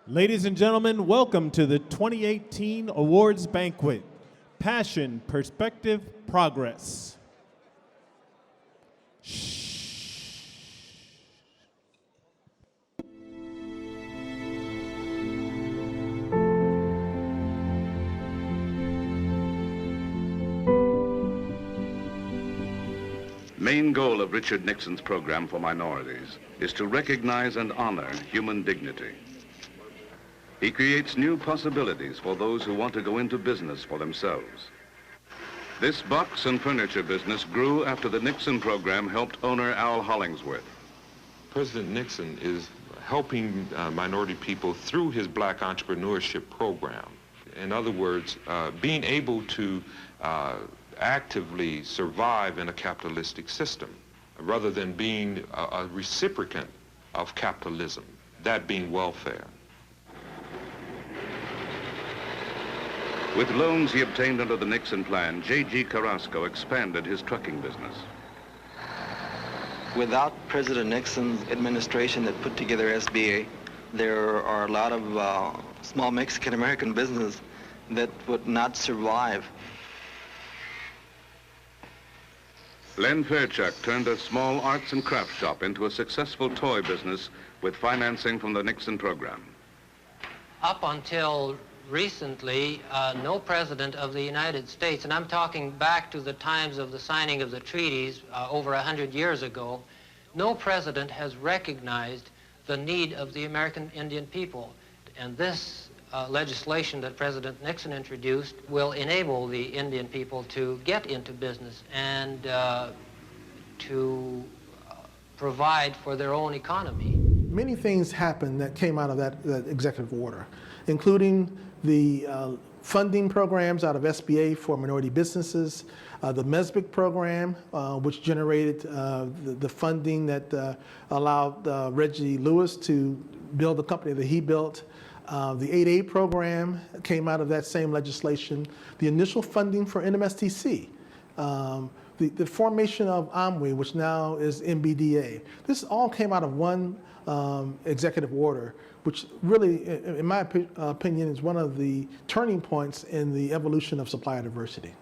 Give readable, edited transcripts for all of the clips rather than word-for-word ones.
Ladies and gentlemen, welcome to the 2018 Awards Banquet. Passion, Perspective, Progress. Main goal of Richard Nixon's program for minorities is to recognize and honor human dignity. He creates new possibilities for those who want to go into business for themselves. This box and furniture business grew after the Nixon program helped owner Al Hollingsworth. President Nixon is helping minority people through his black entrepreneurship program. In other words, being able to actively survive in a capitalistic system rather than being a reciprocant of capitalism, that being welfare. With loans he obtained under the Nixon plan, J.G. Carrasco expanded his trucking business. Without President Nixon's administration that put together SBA, there are a lot of small Mexican-American businesses that would not survive. Len Fairchuck turned a small arts and crafts shop into a successful toy business with financing from the Nixon program. Up until recently, no president of the United States, and I'm talking back to the times of the signing of the treaties over 100 years ago, no president has recognized the need of the American Indian people. And this legislation that President Nixon introduced will enable the Indian people to get into business and to provide for their own economy. Many things happened that came out of that executive order, including the funding programs out of SBA for minority businesses, the MESBIC program, which generated the funding that allowed Reggie Lewis to build the company that he built. The 8A program came out of that same legislation. The initial funding for NMSDC, the formation of AMWI, which now is MBDA. This all came out of one executive order, which really, in my opinion, is one of the turning points in the evolution of supplier diversity.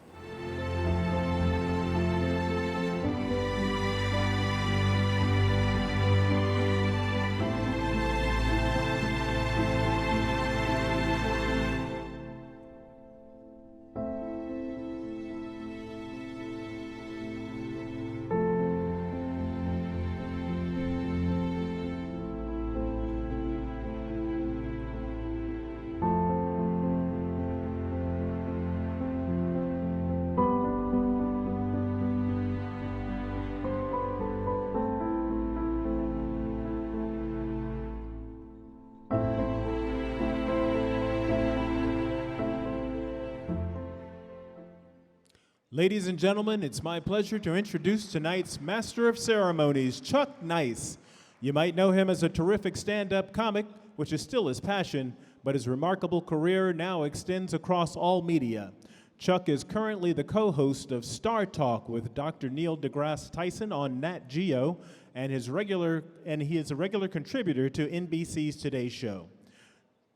Ladies and gentlemen, it's my pleasure to introduce tonight's Master of Ceremonies, Chuck Nice. You might know him as a terrific stand-up comic, which is still his passion, but his remarkable career now extends across all media. Chuck is currently the co-host of Star Talk with Dr. Neil deGrasse Tyson on Nat Geo, and he is a regular contributor to NBC's Today Show.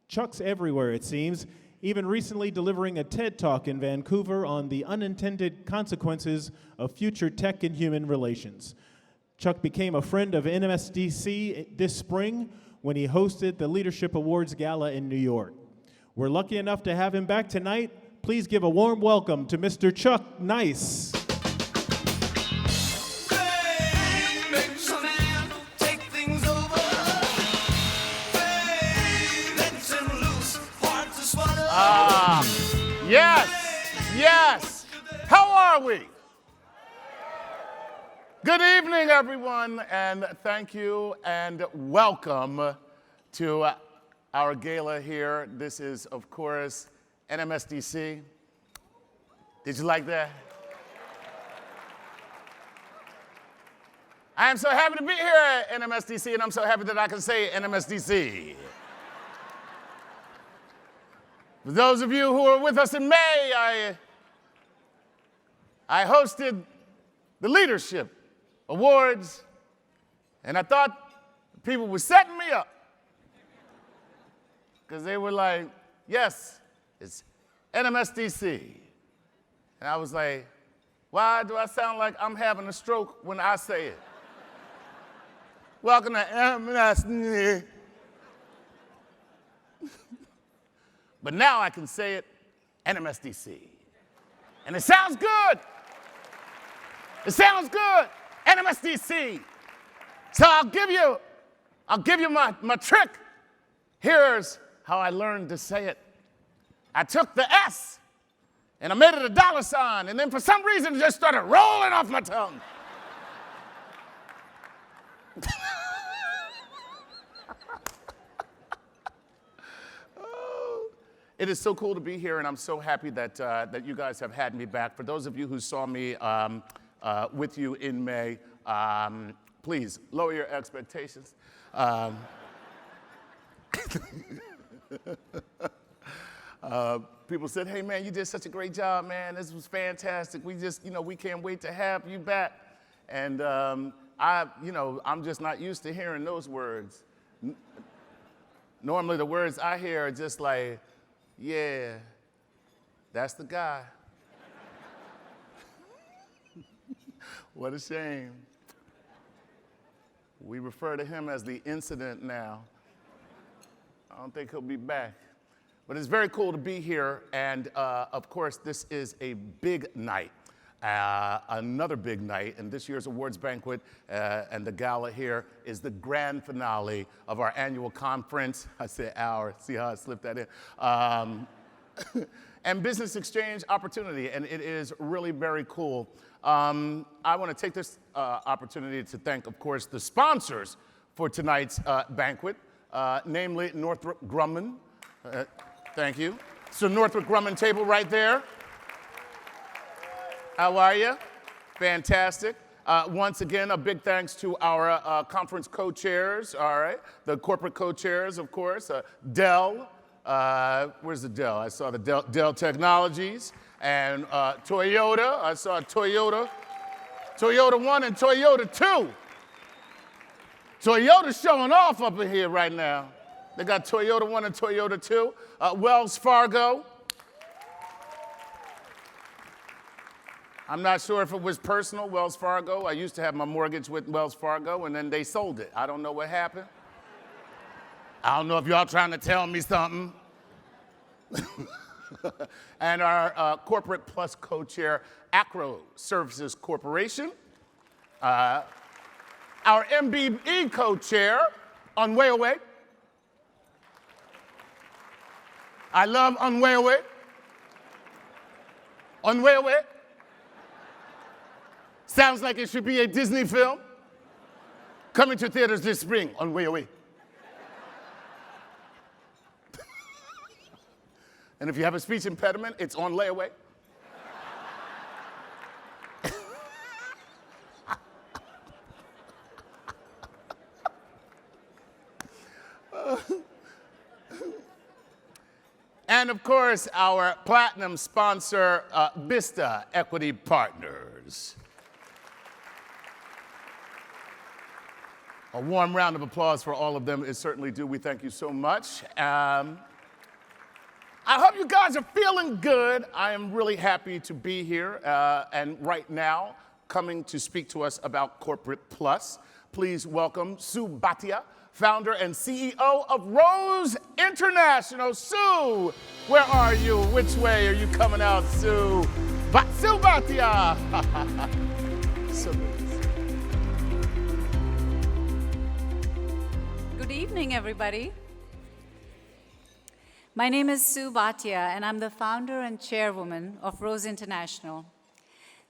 Chuck's everywhere, it seems, even recently delivering a TED Talk in Vancouver on the unintended consequences of future tech and human relations. Chuck became a friend of NMSDC this spring when he hosted the Leadership Awards Gala in New York. We're lucky enough to have him back tonight. Please give a warm welcome to Mr. Chuck Nice. Yes. How are we? Good evening, everyone, and thank you and welcome to our gala here. This is, of course, NMSDC. Did you like that? I am so happy to be here at NMSDC, and I'm so happy that I can say NMSDC. For those of you who were with us in May, I hosted the Leadership Awards, and I thought people were setting me up. because they were like, yes, it's NMSDC. And I was like, why do I sound like I'm having a stroke when I say it? Welcome to NMSDC. But now I can say it, NMSDC. And it sounds good. It sounds good, NMSDC. So I'll give you my trick. Here's how I learned to say it. I took the S and I made it a dollar sign, and then for some reason it just started rolling off my tongue. It is so cool to be here, and I'm so happy that you guys have had me back. For those of you who saw me with you in May, please lower your expectations. People said, hey man, you did such a great job, man. This was fantastic. We just, we can't wait to have you back. And I'm just not used to hearing those words. Normally the words I hear are just like, yeah, that's the guy. What a shame. We refer to him as the incident now. I don't think he'll be back. But it's very cool to be here, and of course, this is a big night. Another big night, and this year's awards banquet and the gala here is the grand finale of our annual conference. I said hour, see how I slipped that in. And business exchange opportunity, and it is really very cool. I want to take this opportunity to thank, of course, the sponsors for tonight's banquet, namely Northrop Grumman. Thank you. It's the Northrop Grumman table right there. How are you? Fantastic. Once again, a big thanks to our conference co-chairs, all right? The corporate co-chairs, of course. Dell, where's the Dell? I saw the Dell Technologies. And Toyota, I saw Toyota 1 and Toyota 2. Toyota's showing off up in here right now. They got Toyota 1 and Toyota 2. Wells Fargo. I'm not sure if it was personal, Wells Fargo. I used to have my mortgage with Wells Fargo, and then they sold it. I don't know what happened. I don't know if y'all trying to tell me something. And our Corporate Plus co-chair, Acro Services Corporation. Our MBE co-chair, Onwewe. I love Onwewe. Onwewe. Sounds like it should be a Disney film. Coming to theaters this spring, Onwewe. And if you have a speech impediment, it's on layaway. And of course, our platinum sponsor, Vista Equity Partners. A warm round of applause for all of them is certainly due. We thank you so much. I hope you guys are feeling good. I am really happy to be here. And right now, coming to speak to us about Corporate Plus, please welcome Sue Bhatia, founder and CEO of Rose International. Sue, where are you? Which way are you coming out, Sue? Sue Bhatia. So good evening, everybody. My name is Sue Bhatia, and I'm the founder and chairwoman of Rose International.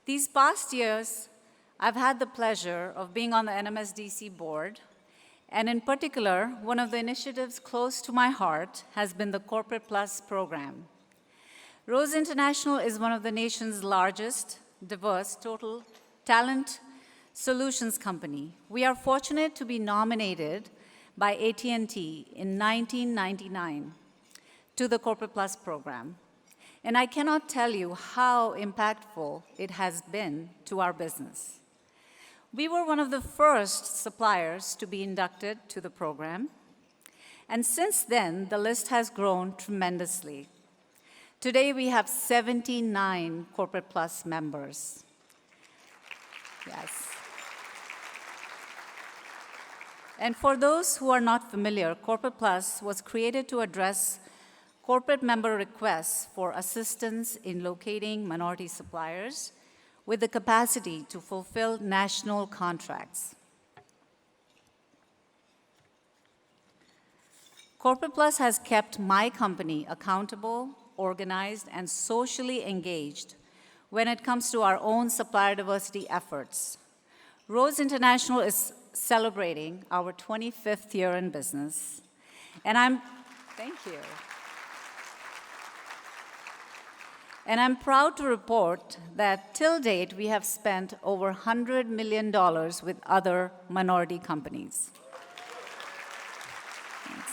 These past years, I've had the pleasure of being on the NMSDC board, and in particular, one of the initiatives close to my heart has been the Corporate Plus program. Rose International is one of the nation's largest, diverse, total talent solutions company. We are fortunate to be nominated by AT&T in 1999 to the Corporate Plus program. And I cannot tell you how impactful it has been to our business. We were one of the first suppliers to be inducted to the program. And since then, the list has grown tremendously. Today, we have 79 Corporate Plus members. Yes. And for those who are not familiar, Corporate Plus was created to address corporate member requests for assistance in locating minority suppliers with the capacity to fulfill national contracts. Corporate Plus has kept my company accountable, organized, and socially engaged when it comes to our own supplier diversity efforts. Rose International is celebrating our 25th year in business, and thank you. And I'm proud to report that till date, we have spent over $100 million with other minority companies. Thanks.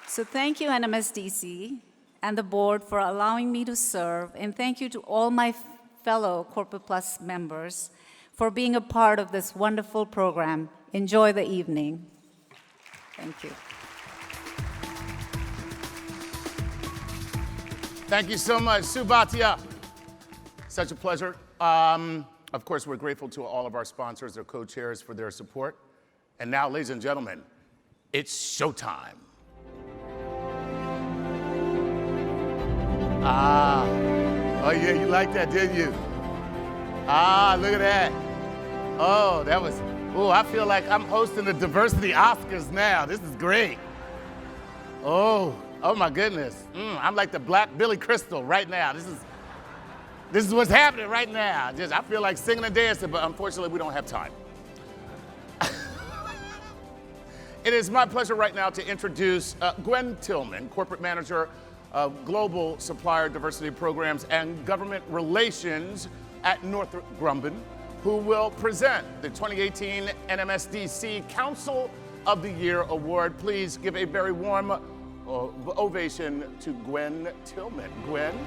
So thank you, NMSDC and the board for allowing me to serve, and thank you to all my fellow Corporate Plus members for being a part of this wonderful program. Enjoy the evening. Thank you. Thank you so much, Supplier. Such a pleasure. Of course, we're grateful to all of our sponsors, their co-chairs, for their support. And now, ladies and gentlemen, it's showtime. Oh yeah, you like that, didn't you? Look at that. Oh, that was, I feel like I'm hosting the Diversity Oscars now. This is great. Oh my goodness. I'm like the Black Billy Crystal right now. This is what's happening right now. I feel like singing and dancing, but unfortunately we don't have time. It is my pleasure right now to introduce Gwen Tillman, Corporate Manager of Global Supplier Diversity Programs and Government Relations at Northrop Grumman, who will present the 2018 NMSDC Council of the Year Award. Please give a very warm ovation to Gwen Tillman. Gwen?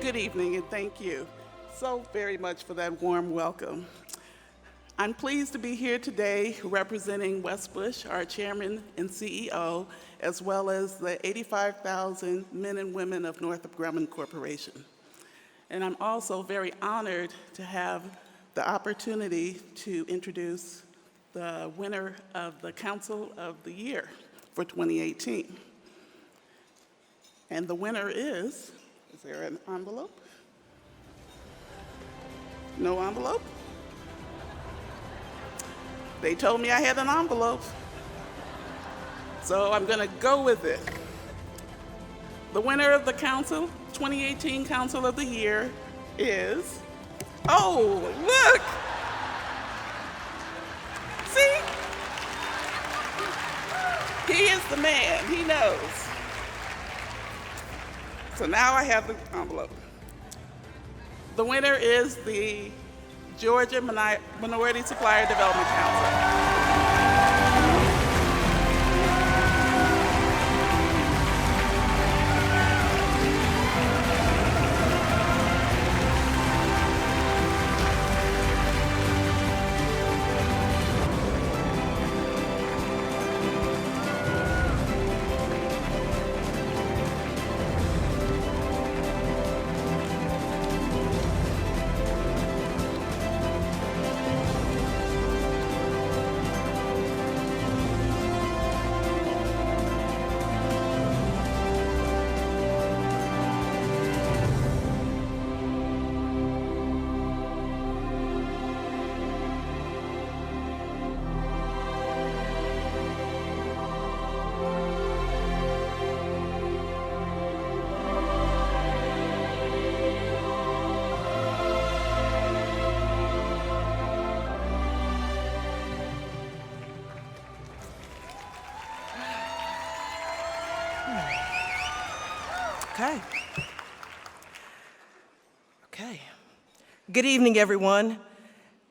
Good evening, and thank you so very much for that warm welcome. I'm pleased to be here today representing Wes Bush, our chairman and CEO, as well as the 85,000 men and women of Northrop Grumman Corporation. And I'm also very honored to have the opportunity to introduce the winner of the Council of the Year for 2018. And the winner is there an envelope? No envelope? They told me I had an envelope, so I'm gonna go with it. The winner of the 2018 Council of the Year is, oh, look! See? He is the man, he knows. So now I have the envelope. The winner is the Georgia Minority Supplier Development Council. Okay. Good evening, everyone,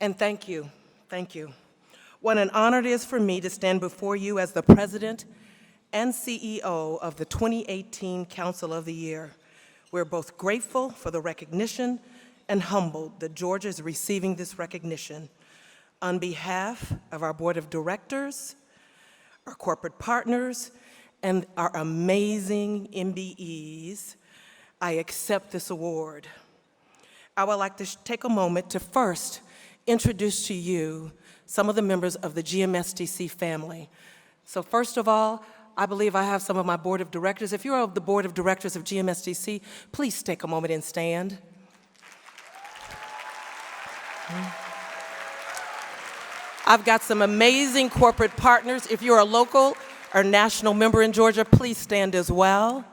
and thank you. Thank you. What an honor it is for me to stand before you as the President and CEO of the 2018 Council of the Year, We're both grateful for the recognition and humbled that Georgia is receiving this recognition. On behalf of our board of directors, our corporate partners, and our amazing MBEs, I accept this award. I would like to take a moment to first introduce to you some of the members of the GMSDC family. So first of all, I believe I have some of my board of directors. If you're of the board of directors of GMSDC, please take a moment and stand. I've got some amazing corporate partners. If you're a local or national member in Georgia, please stand as well.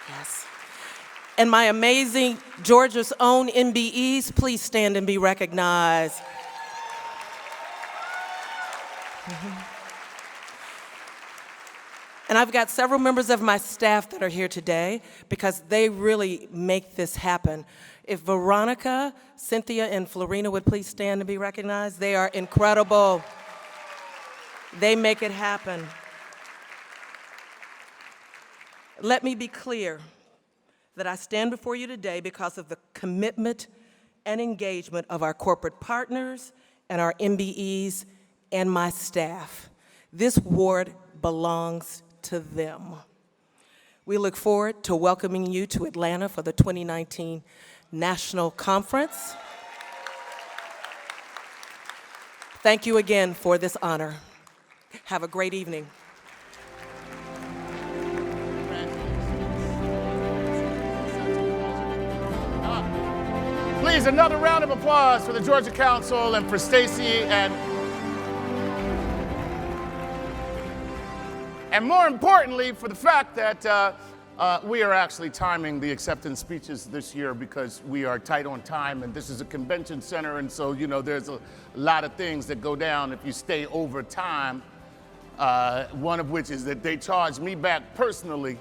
Yes. And my amazing Georgia's own MBEs, please stand and be recognized. And I've got several members of my staff that are here today because they really make this happen. If Veronica, Cynthia, and Florina would please stand and be recognized. They are incredible. They make it happen. Let me be clear that I stand before you today because of the commitment and engagement of our corporate partners and our MBEs and my staff. This award belongs to them. We look forward to welcoming you to Atlanta for the 2019 National Conference. Thank you again for this honor. Have a great evening. Please, another round of applause for the Georgia Council and for Stacy and more importantly, for the fact that we are actually timing the acceptance speeches this year because we are tight on time, and this is a convention center, and so, you know, there's a lot of things that go down if you stay over time, one of which is that they charge me back personally.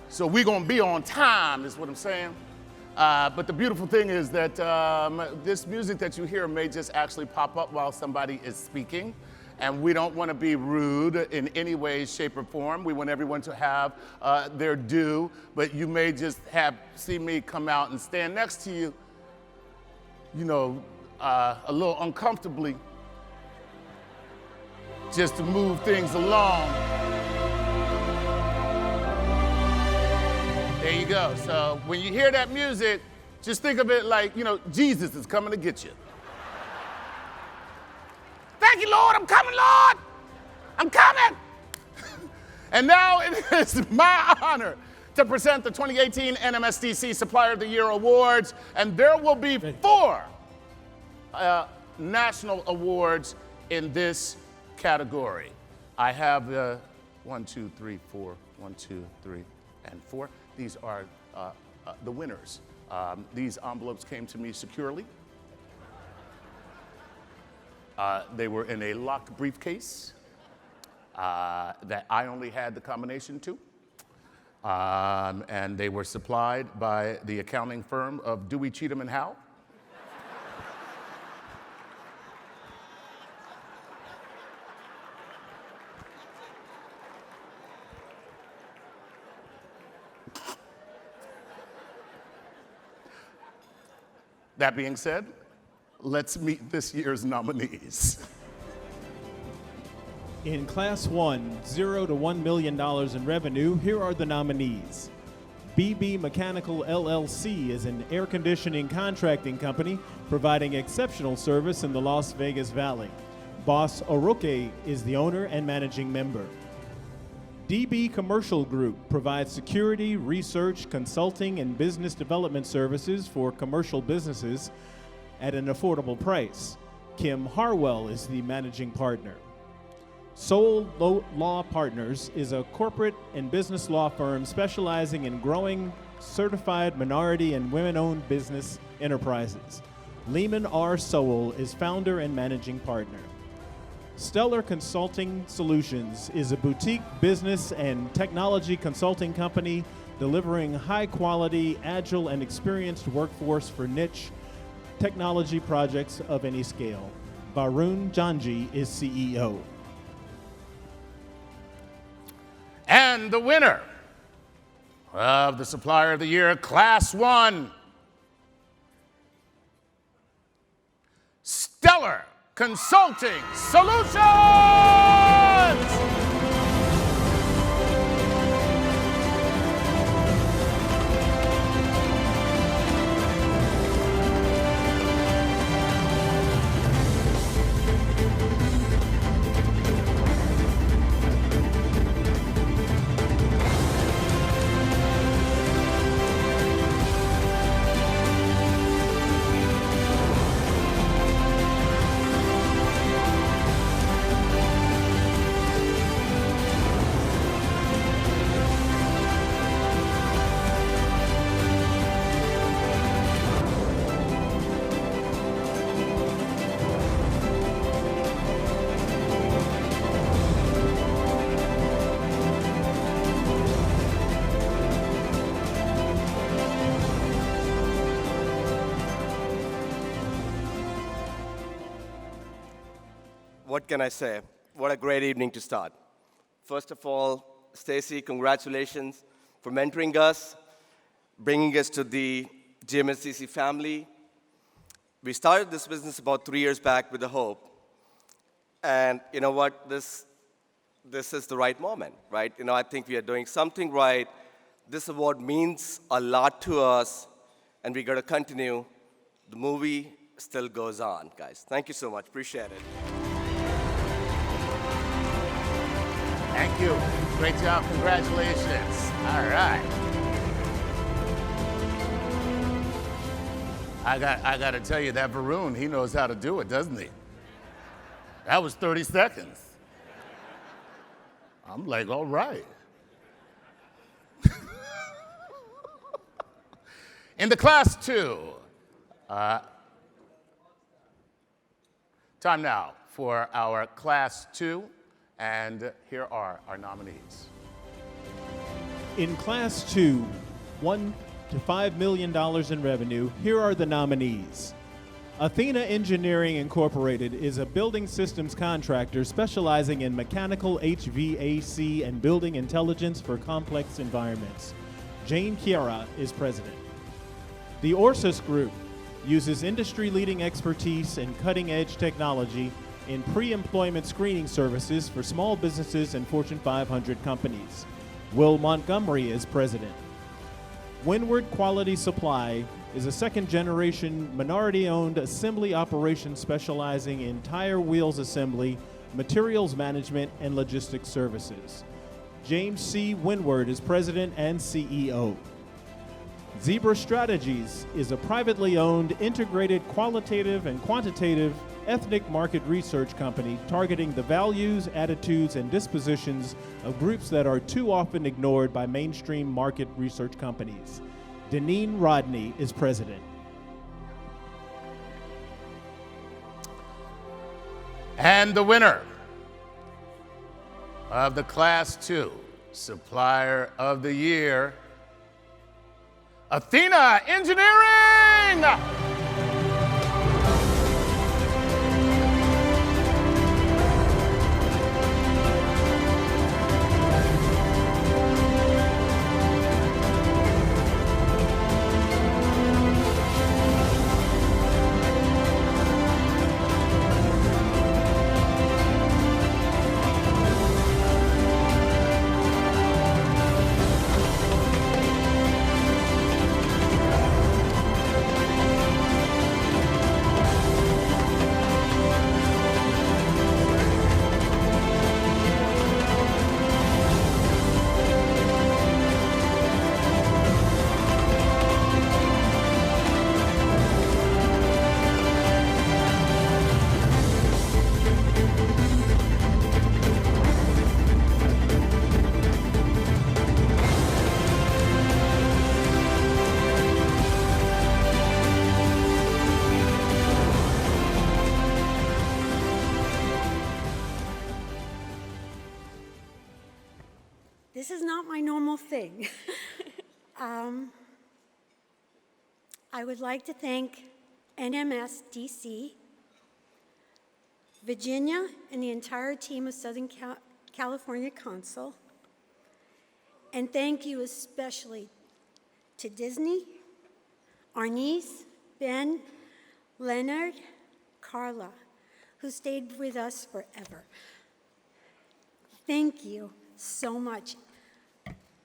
So we're gonna be on time, is what I'm saying. But the beautiful thing is that this music that you hear may just actually pop up while somebody is speaking. And we don't want to be rude in any way, shape, or form. We want everyone to have their due, but you may just see me come out and stand next to you, you know, a little uncomfortably, just to move things along. There you go. So when you hear that music, just think of it like, you know, Jesus is coming to get you. Thank you, Lord, I'm coming, Lord. I'm coming. And now it is my honor to present the 2018 NMSDC Supplier of the Year Awards, and there will be 4 national awards in this category. I have 1, 2, 3, 4, 1, 2, 3, and 4. These are the winners. These envelopes came to me securely. They were in a locked briefcase that I only had the combination to. And they were supplied by the accounting firm of Dewey, Cheatham, and Howe. That being said, let's meet this year's nominees. In Class 1, $0 to $1 million in revenue, here are the nominees. BB Mechanical LLC is an air conditioning contracting company providing exceptional service in the Las Vegas Valley. Boss Oroke is the owner and managing member. DB Commercial Group provides security, research, consulting, and business development services for commercial businesses at an affordable price. Kim Harwell is the managing partner. Soul Law Partners is a corporate and business law firm specializing in growing certified minority and women-owned business enterprises. Lehman R. Sowell is founder and managing partner. Stellar Consulting Solutions is a boutique business and technology consulting company delivering high-quality, agile, and experienced workforce for niche technology projects of any scale. Varun Janji is CEO. And the winner of the Supplier of the Year, Class 1, Stellar Consulting Solutions! What can I say? What a great evening to start. First of all, Stacy, congratulations for mentoring us, bringing us to the NMSDC family. We started this business about 3 years back with a hope. And you know what? This is the right moment, right? You know, I think we are doing something right. This award means a lot to us, and we got to continue. The movie still goes on, guys. Thank you so much. Appreciate it. Thank you. Great job. Congratulations. All right. I got to tell you, that Varun, he knows how to do it, doesn't he? That was 30 seconds. I'm like, all right. In the Class 2, time now for our Class 2. And here are our nominees. In Class 2, $1 to $5 million in revenue, here are the nominees. Athena Engineering Incorporated is a building systems contractor specializing in mechanical HVAC and building intelligence for complex environments. Jane Chiara is president. The Orsus Group uses industry-leading expertise and cutting-edge technology in pre-employment screening services for small businesses and Fortune 500 companies. Will Montgomery is president. Windward Quality Supply is a second-generation, minority-owned assembly operation specializing in tire wheels assembly, materials management, and logistics services. James C. Windward is president and CEO. Zebra Strategies is a privately owned, integrated qualitative and quantitative ethnic market research company targeting the values, attitudes, and dispositions of groups that are too often ignored by mainstream market research companies. Deneen Rodney is president. And the winner of the Class 2 Supplier of the Year, Athena Engineering! This is not my normal thing. I would like to thank NMSDC, Virginia, and the entire team of Southern California Council, And thank you especially to Disney, Arnice, Ben, Leonard, Carla, who stayed with us forever. Thank you so much.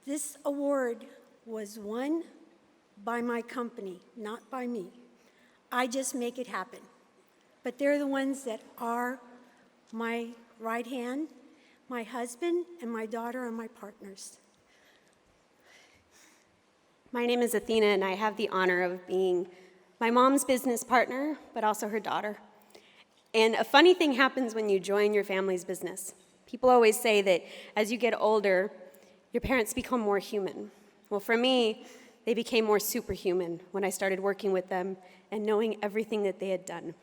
This award was won by my company, not by me. I just make it happen. But they're the ones that are my right hand, my husband, and my daughter are my partners. My name is Athena, and I have the honor of being my mom's business partner, but also her daughter. And a funny thing happens when you join your family's business. People always say that as you get older, your parents become more human. Well, for me, they became more superhuman when I started working with them and knowing everything that they had done.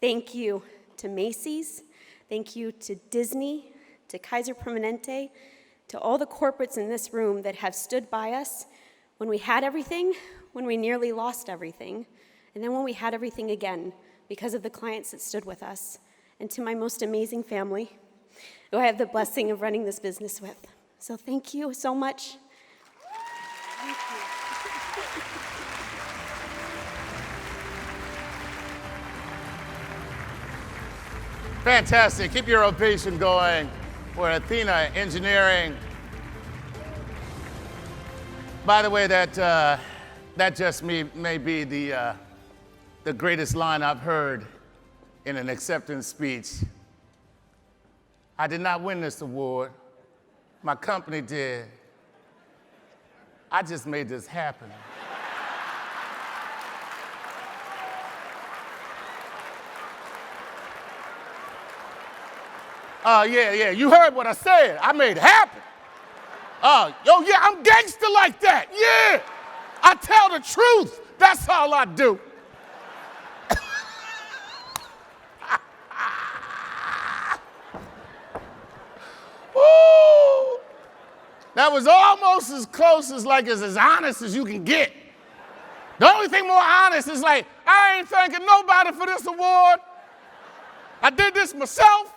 Thank you to Macy's. Thank you to Disney, to Kaiser Permanente, to all the corporates in this room that have stood by us when we had everything, when we nearly lost everything, and then when we had everything again because of the clients that stood with us, and to my most amazing family, who I have the blessing of running this business with. So thank you so much. Thank you. Fantastic. Keep your ovation going for Athena Engineering. By the way, that just may be the greatest line I've heard in an acceptance speech. I did not win this award. My company did. I just made this happen. Yeah, you heard what I said. I made it happen. Yeah, I'm gangster like that. Yeah, I tell the truth. That's all I do. Woo! That was almost as close as as honest as you can get. The only thing more honest is I ain't thanking nobody for this award. I did this myself.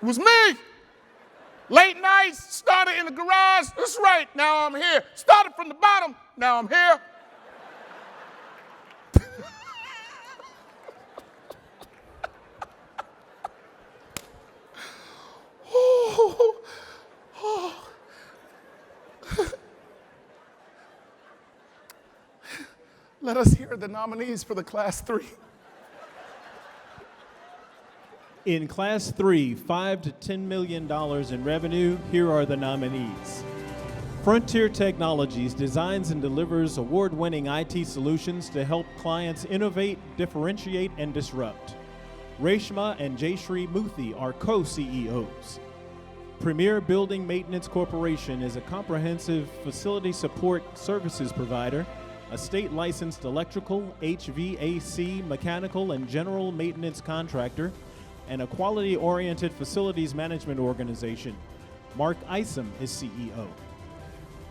It was me. Late nights, started in the garage. That's right, now I'm here. Started from the bottom, now I'm here. Let us hear the nominees for the Class 3. In Class 3, $5 to $10 million in revenue, here are the nominees. Frontier Technologies designs and delivers award-winning IT solutions to help clients innovate, differentiate, and disrupt. Reshma and Jayshree Muthi are co-CEOs. Premier Building Maintenance Corporation is a comprehensive facility support services provider, a state-licensed electrical, HVAC, mechanical, and general maintenance contractor, and a quality-oriented facilities management organization. Mark Isom is CEO.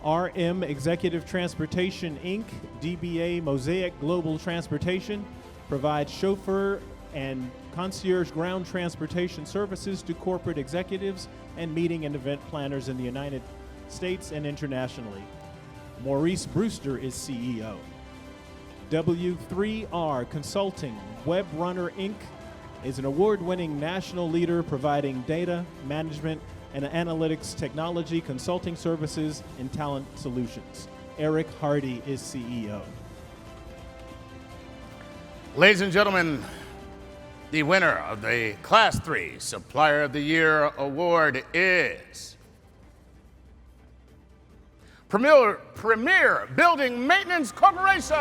RM Executive Transportation, Inc., DBA Mosaic Global Transportation, provides chauffeur and concierge ground transportation services to corporate executives and meeting and event planners in the United States and internationally. Maurice Brewster is CEO. W3R Consulting, WebRunner, Inc., is an award-winning national leader providing data management and analytics technology, consulting services, and talent solutions. Eric Hardy is CEO. Ladies and gentlemen, the winner of the Class 3 Supplier of the Year Award is Premier Building Maintenance Corporation.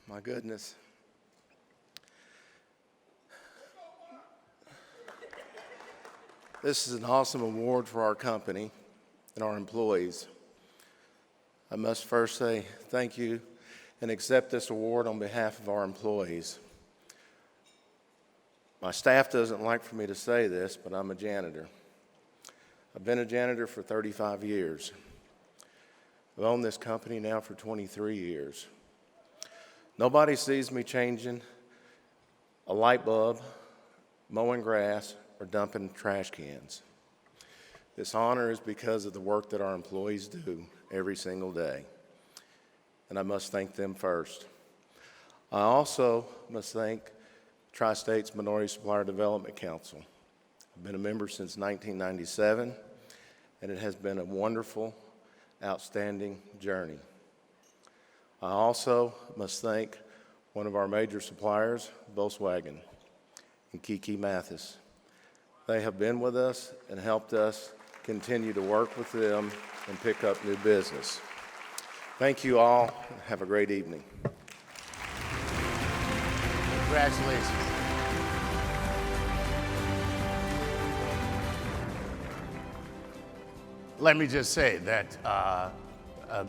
My goodness. This is an awesome award for our company and our employees. I must first say thank you and accept this award on behalf of our employees. My staff doesn't like for me to say this, but I'm a janitor. I've been a janitor for 35 years. I've owned this company now for 23 years. Nobody sees me changing a light bulb, mowing grass, or dumping trash cans. This honor is because of the work that our employees do every single day, and I must thank them first. I also must thank Tri-State's Minority Supplier Development Council. I've been a member since 1997, and it has been a wonderful, outstanding journey. I also must thank one of our major suppliers, Volkswagen, and Kiki Mathis. They have been with us and helped us continue to work with them and pick up new business. Thank you all. Have a great evening. Congratulations. Let me just say that,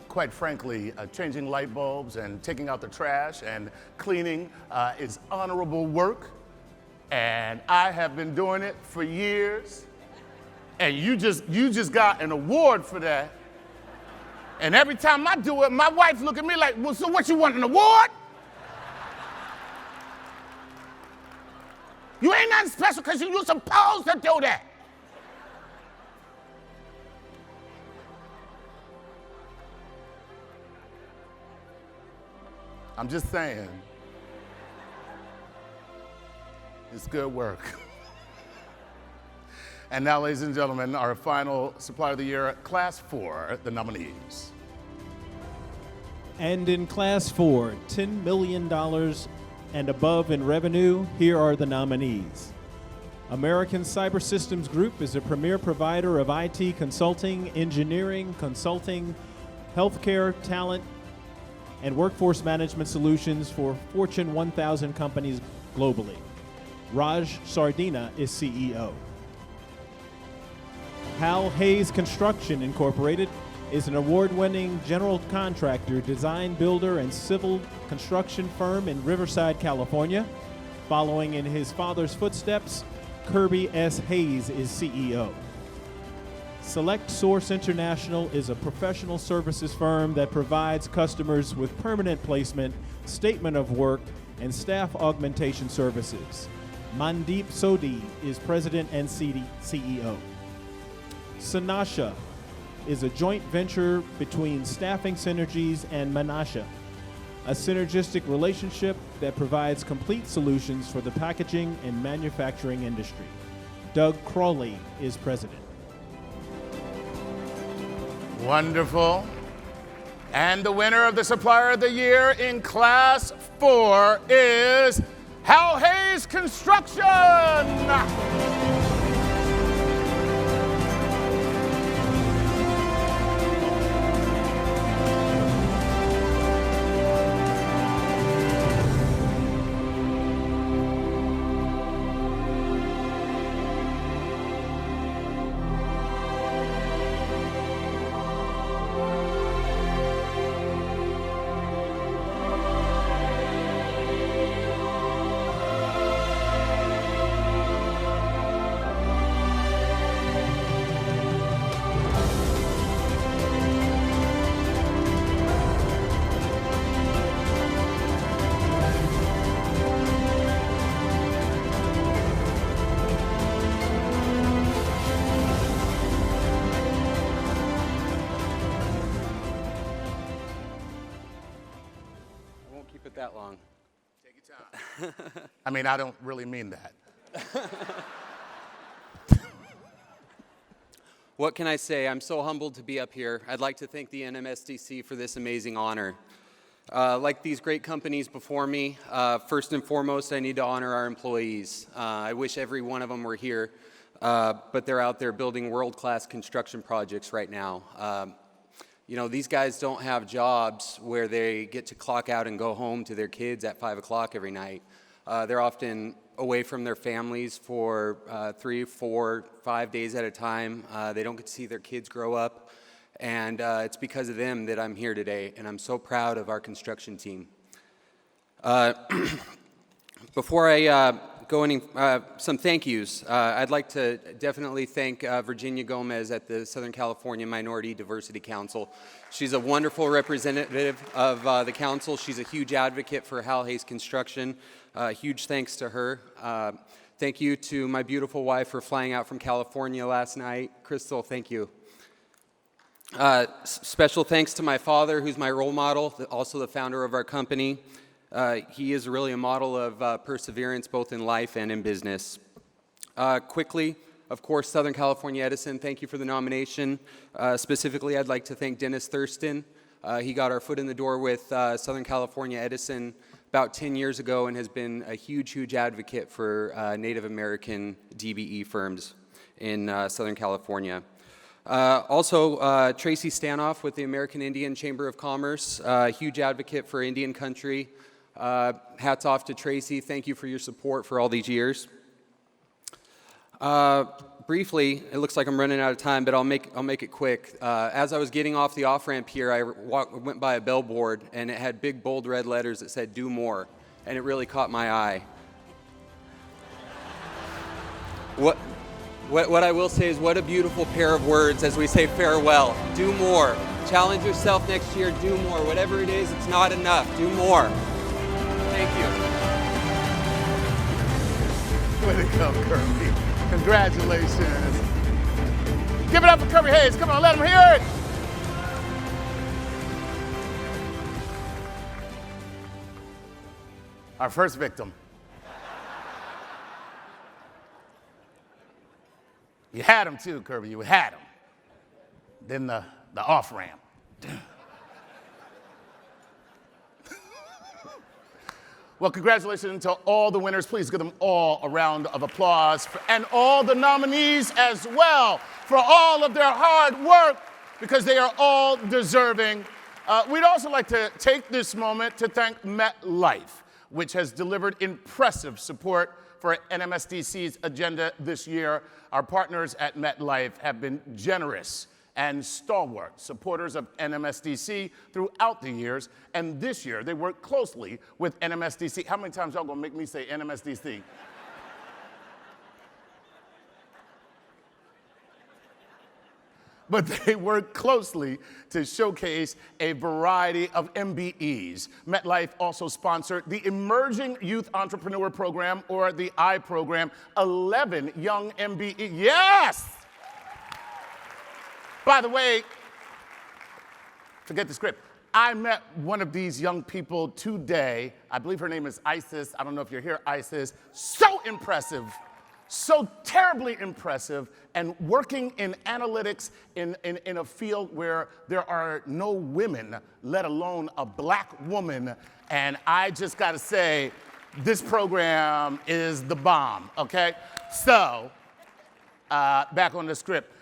quite frankly, changing light bulbs and taking out the trash and cleaning is honorable work. And I have been doing it for years. And you just got an award for that. And every time I do it, my wife look at me like, well, so what, you want an award? You ain't nothing special because you're supposed to do that. I'm just saying, it's good work. And now, ladies and gentlemen, our final Supplier of the Year, Class 4, the nominees. And in Class 4, $10 million and above in revenue, here are the nominees. American Cyber Systems Group is a premier provider of IT consulting, engineering, consulting, healthcare, talent, and workforce management solutions for Fortune 1000 companies globally. Raj Sardina is CEO. Hal Hayes Construction Incorporated is an award-winning general contractor, design builder, and civil construction firm in Riverside, California. Following in his father's footsteps, Kirby S. Hayes is CEO. Select Source International is a professional services firm that provides customers with permanent placement, statement of work, and staff augmentation services. Mandeep Sodhi is president and CEO. Sanasha is a joint venture between Staffing Synergies and Menasha, a synergistic relationship that provides complete solutions for the packaging and manufacturing industry. Doug Crawley is president. Wonderful. And the winner of the Supplier of the Year in Class 4 is Hal Hayes Construction. That long. Take your time. I mean, I don't really mean that. What can I say? I'm so humbled to be up here. I'd like to thank the NMSDC for this amazing honor. Like these great companies before me, first and foremost, I need to honor our employees. I wish every one of them were here, but they're out there building world-class construction projects right now. You know, these guys don't have jobs where they get to clock out and go home to their kids at 5 o'clock every night. They're often away from their families for 3, 4, 5 days at a time. They don't get to see their kids grow up. And it's because of them that I'm here today, and I'm so proud of our construction team. Before I go any, some thank yous, I'd like to definitely thank Virginia Gomez at the Southern California Minority Diversity Council. She's a wonderful representative of the council. She's a huge advocate for Hal Hayes Construction. Huge thanks to her. Thank you to my beautiful wife for flying out from California last night. Crystal, thank you. Special thanks to my father, who's my role model, also the founder of our company. He is really a model of perseverance, both in life and in business. Quickly, of course, Southern California Edison, thank you for the nomination. Specifically, I'd like to thank Dennis Thurston. He got our foot in the door with Southern California Edison about 10 years ago and has been a huge, huge advocate for Native American DBE firms in Southern California. Also, Tracy Stanoff with the American Indian Chamber of Commerce, huge advocate for Indian country. Hats off to Tracy. Thank you for your support for all these years. Briefly, it looks like I'm running out of time, but I'll make it quick. As I was getting off the off-ramp here, I went by a billboard, and it had big, bold red letters that said, "Do more," and it really caught my eye. What I will say is, what a beautiful pair of words as we say farewell. Do more. Challenge yourself next year. Do more. Whatever it is, it's not enough. Do more. Thank you. Way to go, Kirby. Congratulations. Give it up for Kirby Hayes. Come on, let him hear it. Our first victim. You had him too, Kirby. You had him. Then the off-ramp. Well, congratulations to all the winners. Please give them all a round of applause. And all the nominees as well for all of their hard work, because they are all deserving. We'd also like to take this moment to thank MetLife, which has delivered impressive support for NMSDC's agenda this year. Our partners at MetLife have been generous and stalwart supporters of NMSDC throughout the years, and this year they worked closely with NMSDC. How many times y'all gonna make me say NMSDC? But they work closely to showcase a variety of MBEs. MetLife also sponsored the Emerging Youth Entrepreneur Program, or the I program, 11 young MBEs. Yes! By the way, forget the script. I met one of these young people today. I believe her name is Isis. I don't know if you're here, Isis. So impressive. So terribly impressive, and working in analytics in a field where there are no women, let alone a black woman. And I just gotta say, this program is the bomb, okay? So, back on the script.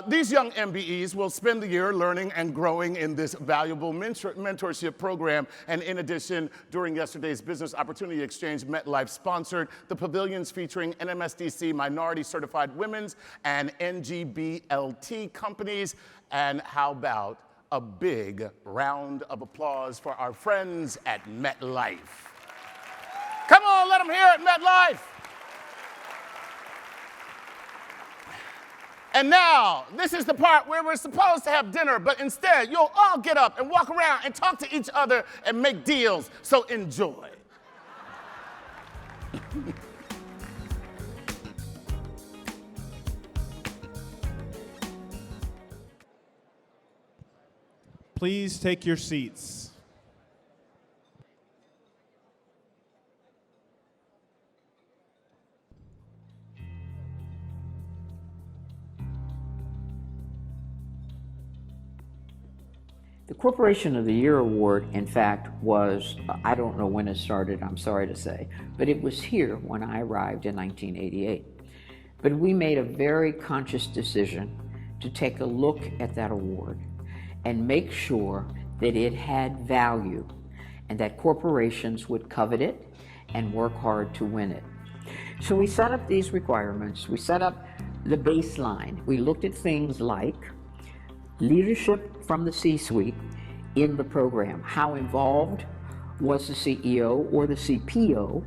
These young MBEs will spend the year learning and growing in this valuable mentorship program. And in addition, during yesterday's Business Opportunity Exchange, MetLife sponsored the pavilions featuring NMSDC Minority Certified Women's and NGBLT companies. And how about a big round of applause for our friends at MetLife? Come on, let them hear it, MetLife. And now, this is the part where we're supposed to have dinner, but instead, you'll all get up and walk around and talk to each other and make deals, so enjoy. Please take your seats. The Corporation of the Year Award, in fact, was, I don't know when it started, I'm sorry to say, but it was here when I arrived in 1988. But we made a very conscious decision to take a look at that award and make sure that it had value and that corporations would covet it and work hard to win it. So we set up these requirements. We set up the baseline. We looked at things like leadership from the C-suite in the program. How involved was the CEO or the CPO?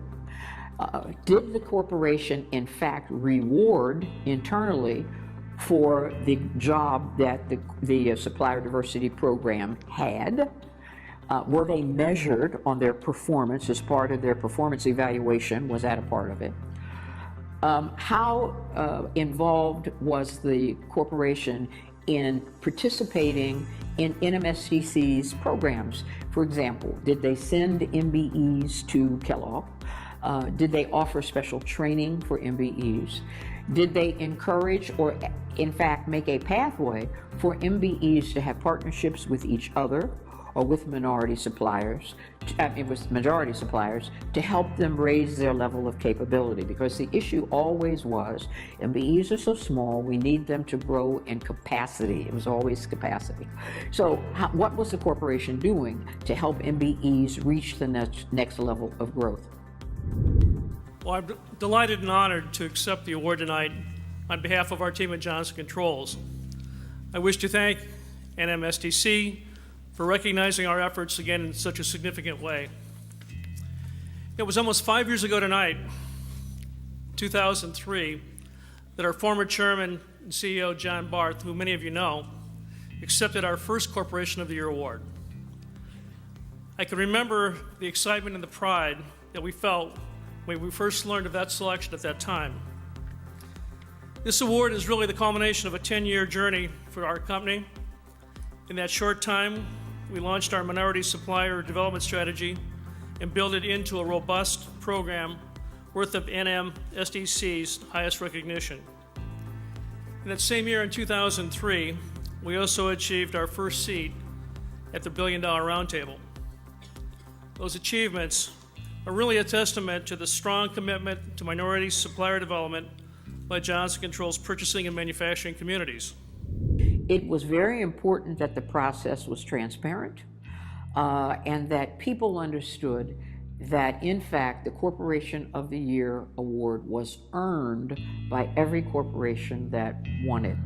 Did the corporation, in fact, reward internally for the job that the Supplier Diversity Program had? Were they measured on their performance as part of their performance evaluation? Was that a part of it? How involved was the corporation in participating in NMSDC's programs? For example, did they send MBEs to Kellogg? Did they offer special training for MBEs? Did they encourage or in fact make a pathway for MBEs to have partnerships with each other or with minority suppliers, to help them raise their level of capability? Because the issue always was, MBEs are so small, we need them to grow in capacity. It was always capacity. So what was the corporation doing to help MBEs reach the next level of growth? Well, I'm delighted and honored to accept the award tonight on behalf of our team at Johnson Controls. I wish to thank NMSDC for recognizing our efforts again in such a significant way. It was almost 5 years ago tonight, 2003, that our former chairman and CEO, John Barth, who many of you know, accepted our first Corporation of the Year award. I can remember the excitement and the pride that we felt when we first learned of that selection at that time. This award is really the culmination of a 10-year journey for our company. In that short time, we launched our minority supplier development strategy and built it into a robust program worth of NMSDC's highest recognition. In that same year, in 2003, we also achieved our first seat at the $1 Billion Roundtable. Those achievements are really a testament to the strong commitment to minority supplier development by Johnson Controls purchasing and manufacturing communities. It was very important that the process was transparent and that people understood that, in fact, the Corporation of the Year award was earned by every corporation that won it.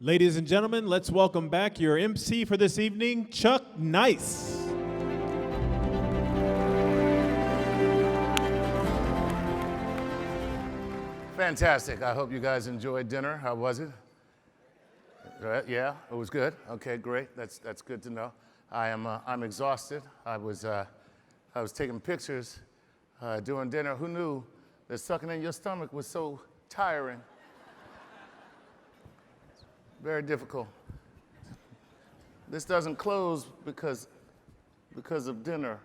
Ladies and gentlemen, let's welcome back your MC for this evening, Chuck Nice. Fantastic. I hope you guys enjoyed dinner. How was it? Yeah, it was good. Okay, great. That's good to know. I'm exhausted. I was taking pictures during dinner. Who knew that sucking in your stomach was so tiring? Very difficult. This doesn't close because of dinner.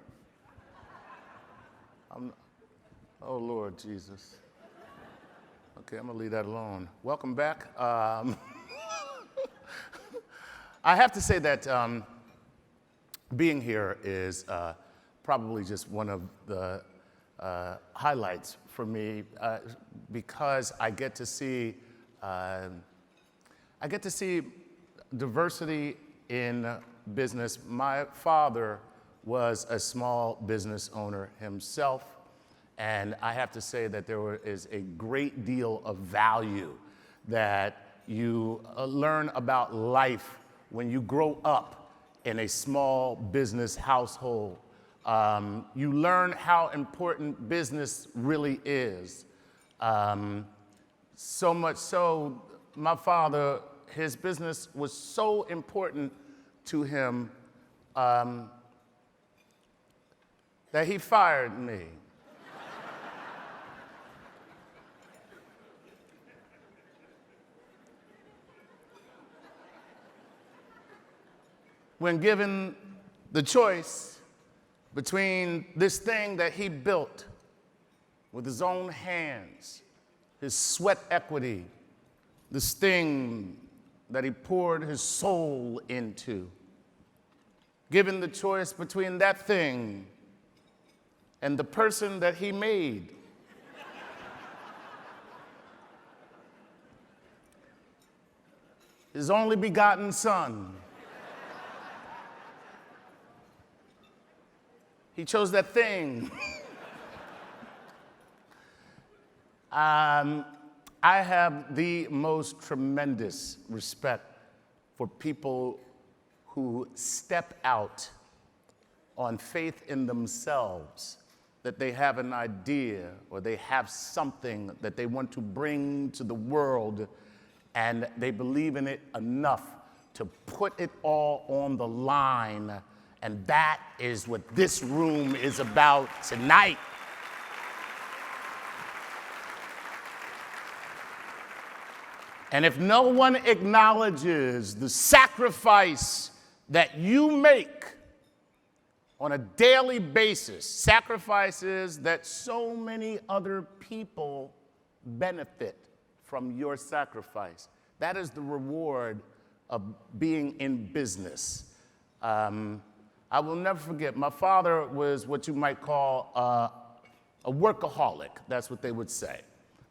Oh, Lord Jesus. Okay, I'm gonna leave that alone. Welcome back. I have to say that being here is probably just one of the highlights for me because I get to see diversity in business. My father was a small business owner himself, and I have to say that there is a great deal of value that you learn about life when you grow up in a small business household. You learn how important business really is. So much so, my father, his business was so important to him that he fired me. When given the choice between this thing that he built with his own hands, his sweat equity, this thing that he poured his soul into, given the choice between that thing and the person that he made, his only begotten son, he chose that thing. I have the most tremendous respect for people who step out on faith in themselves, that they have an idea or they have something that they want to bring to the world, and they believe in it enough to put it all on the line. And that is what this room is about tonight. And if no one acknowledges the sacrifice that you make on a daily basis, sacrifices that so many other people benefit from your sacrifice, that is the reward of being in business. I will never forget, my father was what you might call a workaholic. That's what they would say.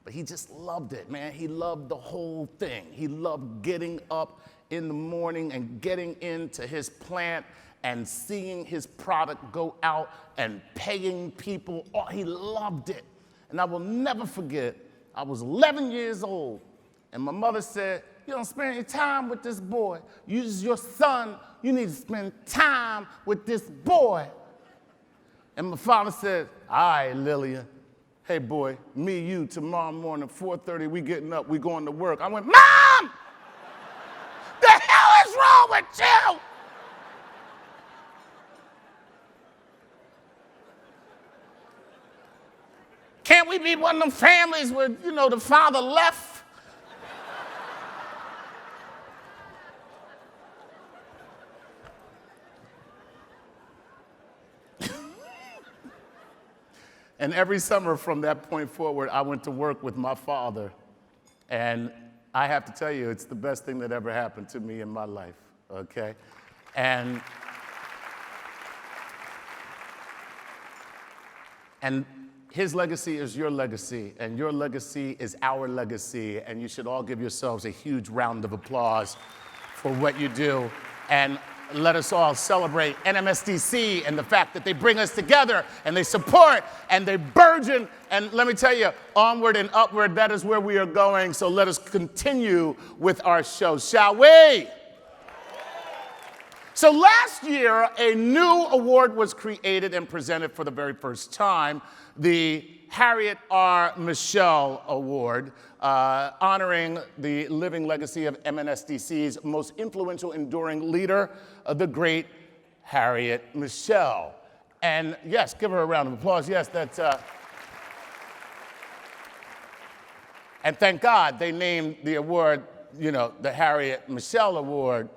But he just loved it, man. He loved the whole thing. He loved getting up in the morning and getting into his plant and seeing his product go out and paying people. Oh, he loved it. And I will never forget, I was 11 years old, and my mother said, "You don't spend any time with this boy. You is your son. You need to spend time with this boy." And my father said, "All right, Lillian. Hey, boy, me, you, tomorrow morning, 4:30, we getting up, we going to work." I went, "Mom! The hell is wrong with you?" Can't we be one of them families where, you know, the father left? And every summer from that point forward, I went to work with my father. And I have to tell you, it's the best thing that ever happened to me in my life, okay? And his legacy is your legacy, and your legacy is our legacy, and you should all give yourselves a huge round of applause for what you do. And let us all celebrate NMSDC and the fact that they bring us together and they support and they burgeon. And let me tell you, onward and upward, that is where we are going. So let us continue with our show, shall we? So last year, a new award was created and presented for the very first time, the Harriet R. Michelle Award, honoring the living legacy of MNSDC's most influential, enduring leader, the great Harriet Michelle. And yes, give her a round of applause. Yes, that's... And thank God they named the award, you know, the Harriet Michelle Award,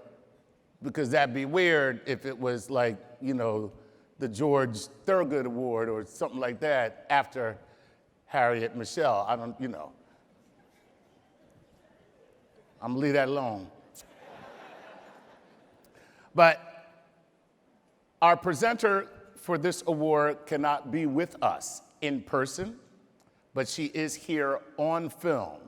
because that'd be weird if it was like, you know, the George Thurgood Award or something like that after Harriet Michelle. I don't, you know. I'm gonna leave that alone. But our presenter for this award cannot be with us in person, but she is here on film.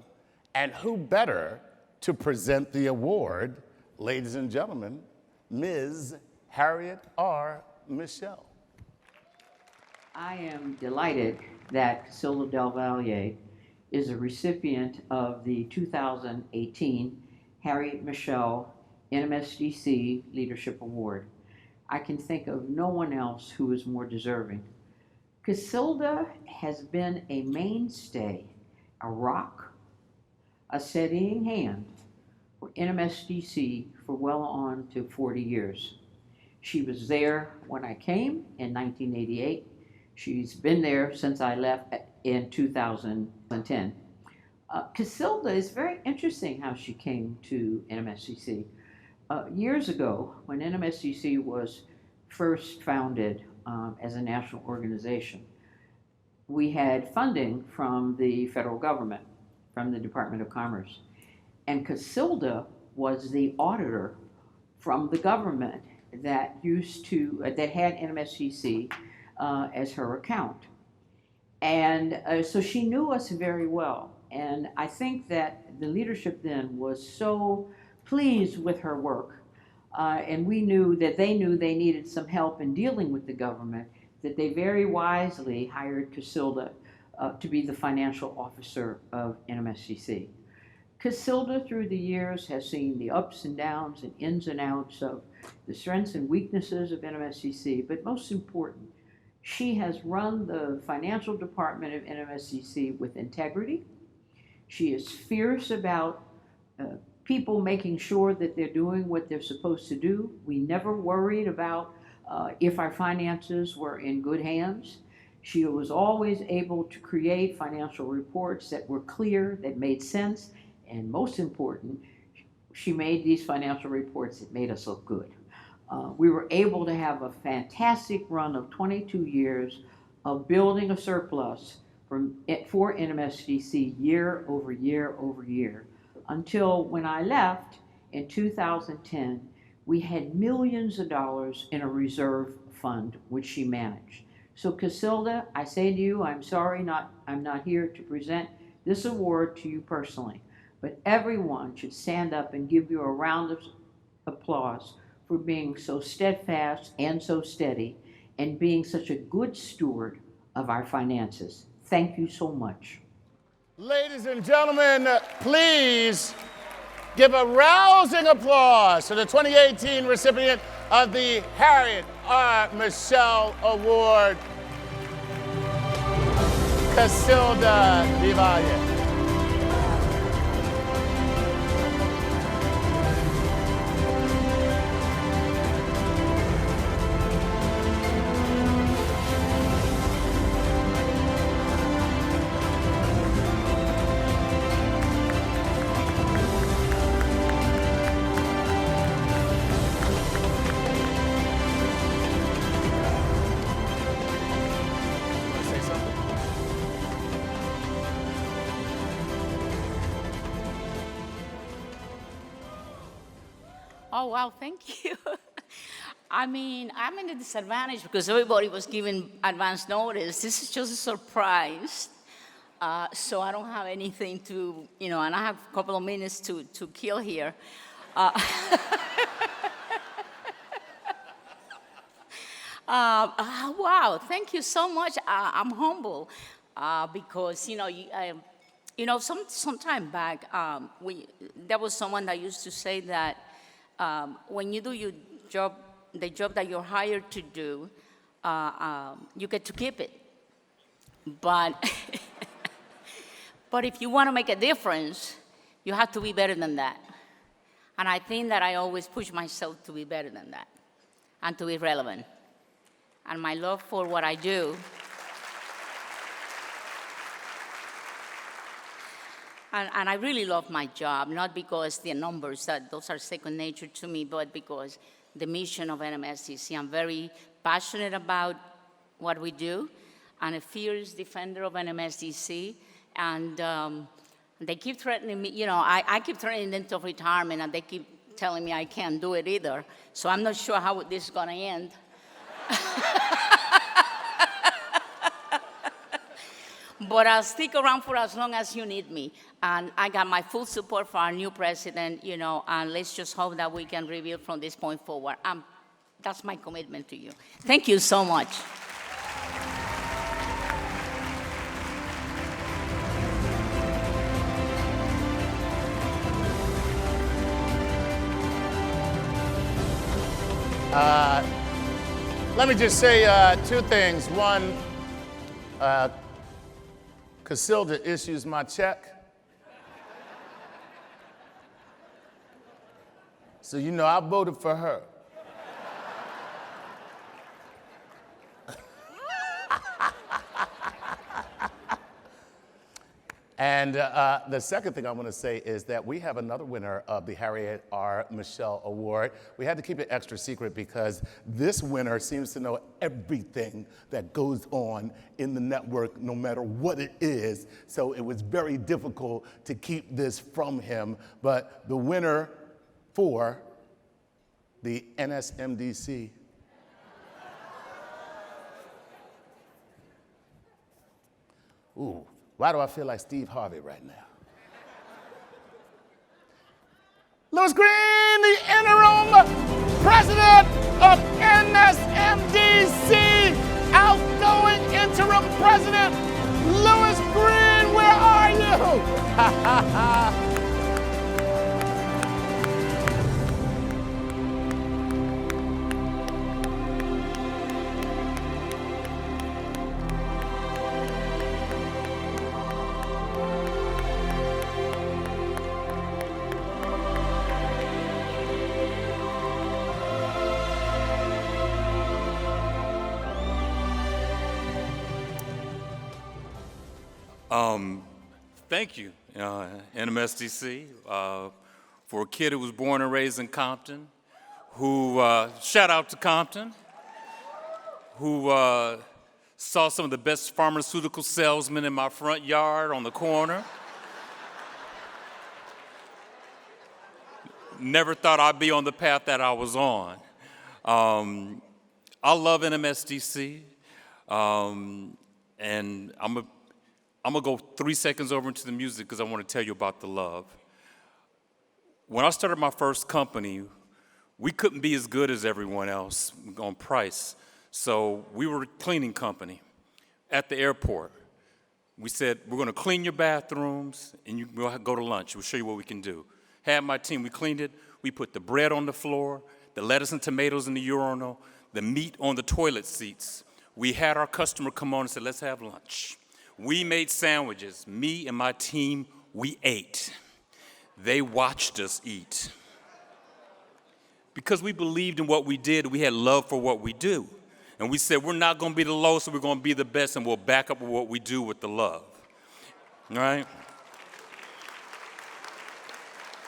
And who better to present the award, ladies and gentlemen, Ms. Harriet R. Michelle. I am delighted that Casilda Del Valle is a recipient of the 2018 Harriet Michelle NMSDC Leadership Award. I can think of no one else who is more deserving. Casilda has been a mainstay, a rock, a steadying hand for NMSDC for well on to 40 years. She was there when I came in 1988. She's been there since I left in 2010. Casilda is very interesting how she came to NMSDC. Years ago, when NMSDC was first founded as a national organization, we had funding from the federal government, from the Department of Commerce. And Casilda was the auditor from the government that that had NMSDC as her account. And so she knew us very well. And I think that the leadership then was so pleased with her work. And we knew that they needed some help in dealing with the government, that they very wisely hired Casilda to be the financial officer of NMSDC. Casilda, through the years, has seen the ups and downs and ins and outs of the strengths and weaknesses of NMSDC, but most important, she has run the financial department of NMSDC with integrity. She is fierce about people making sure that they're doing what they're supposed to do. We never worried about if our finances were in good hands. She was always able to create financial reports that were clear, that made sense, and most important, she made these financial reports that made us look good. We were able to have a fantastic run of 22 years of building a surplus for NMSDC year over year over year, until when I left in 2010, we had millions of dollars in a reserve fund which she managed. So Casilda, I say to you, I'm sorry I'm not here to present this award to you personally, but everyone should stand up and give you a round of applause for being so steadfast and so steady and being such a good steward of our finances. Thank you so much. Ladies and gentlemen, please give a rousing applause to the 2018 recipient of the Harriet R. Michelle Award, Casilda Vivalle. Oh, wow, thank you. I mean, I'm in a disadvantage because everybody was given advance notice. This is just a surprise. So I don't have anything to, and I have a couple of minutes to kill here. Wow, thank you so much. I'm humble because, some time back, there was someone that used to say that when you do your job, the job that you're hired to do, you get to keep it. But, but if you want to make a difference, you have to be better than that. And I think that I always push myself to be better than that and to be relevant. And my love for what I do, and I really love my job, not because the numbers, those are second nature to me, but because the mission of NMSDC. I'm very passionate about what we do. I'm a fierce defender of NMSDC, and they keep threatening me. I keep threatening them to retirement, and they keep telling me I can't do it either. So I'm not sure how this is going to end. But I'll stick around for as long as you need me. And I got my full support for our new president, and let's just hope that we can rebuild from this point forward. That's my commitment to you. Thank you so much. Let me just say two things. One, Casilda issues my check. So you know I voted for her. And the second thing I want to say is that we have another winner of the Harriet R. Michelle Award. We had to keep it extra secret because this winner seems to know everything that goes on in the network, no matter what it is. So it was very difficult to keep this from him. But the winner for the NMSDC Ooh. Why do I feel like Steve Harvey right now? Louis Green, the interim president of NMSDC, outgoing interim president. Louis Green, where are you? Thank you, NMSDC, for a kid who was born and raised in Compton, who, shout out to Compton, who saw some of the best pharmaceutical salesmen in my front yard on the corner. Never thought I'd be on the path that I was on. I love NMSDC, and I'm gonna go 3 seconds over into the music because I want to tell you about the love. When I started my first company, we couldn't be as good as everyone else on price. So we were a cleaning company at the airport. We said, we're gonna clean your bathrooms and we'll go to lunch. We'll show you what we can do. Had my team, we cleaned it. We put the bread on the floor, the lettuce and tomatoes in the urinal, the meat on the toilet seats. We had our customer come on and said, let's have lunch. We made sandwiches. Me and my team, we ate. They watched us eat. Because we believed in what we did, we had love for what we do. And we said, we're not gonna be the lowest, so we're gonna be the best, and we'll back up with what we do with the love. All right?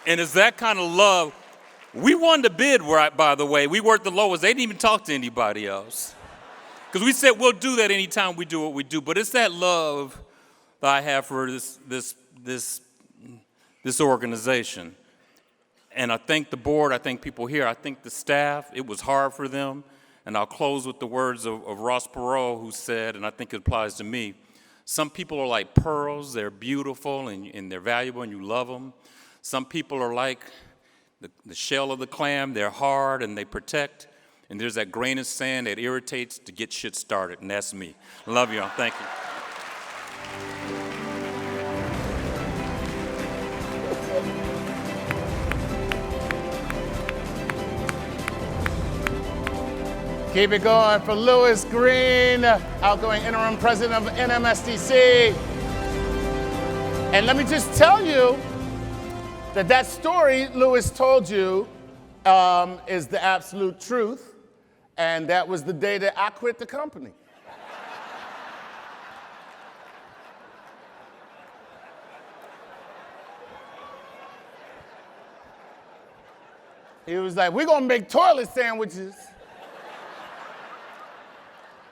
And it's that kind of love. We won the bid, right, by the way. We worked the lowest. They didn't even talk to anybody else. Because we said we'll do that anytime we do what we do. But it's that love that I have for this organization. And I thank the board. I thank people here. I thank the staff. It was hard for them. And I'll close with the words of Ross Perot, who said, and I think it applies to me, some people are like pearls. They're beautiful and they're valuable and you love them. Some people are like the shell of the clam. They're hard and they protect. And there's that grain of sand that irritates to get shit started, and that's me. Love y'all. Thank you. Keep it going for Louis Green, outgoing interim president of NMSDC. And let me just tell you that story Louis told you is the absolute truth. And that was the day that I quit the company. He was like, we're gonna make toilet sandwiches.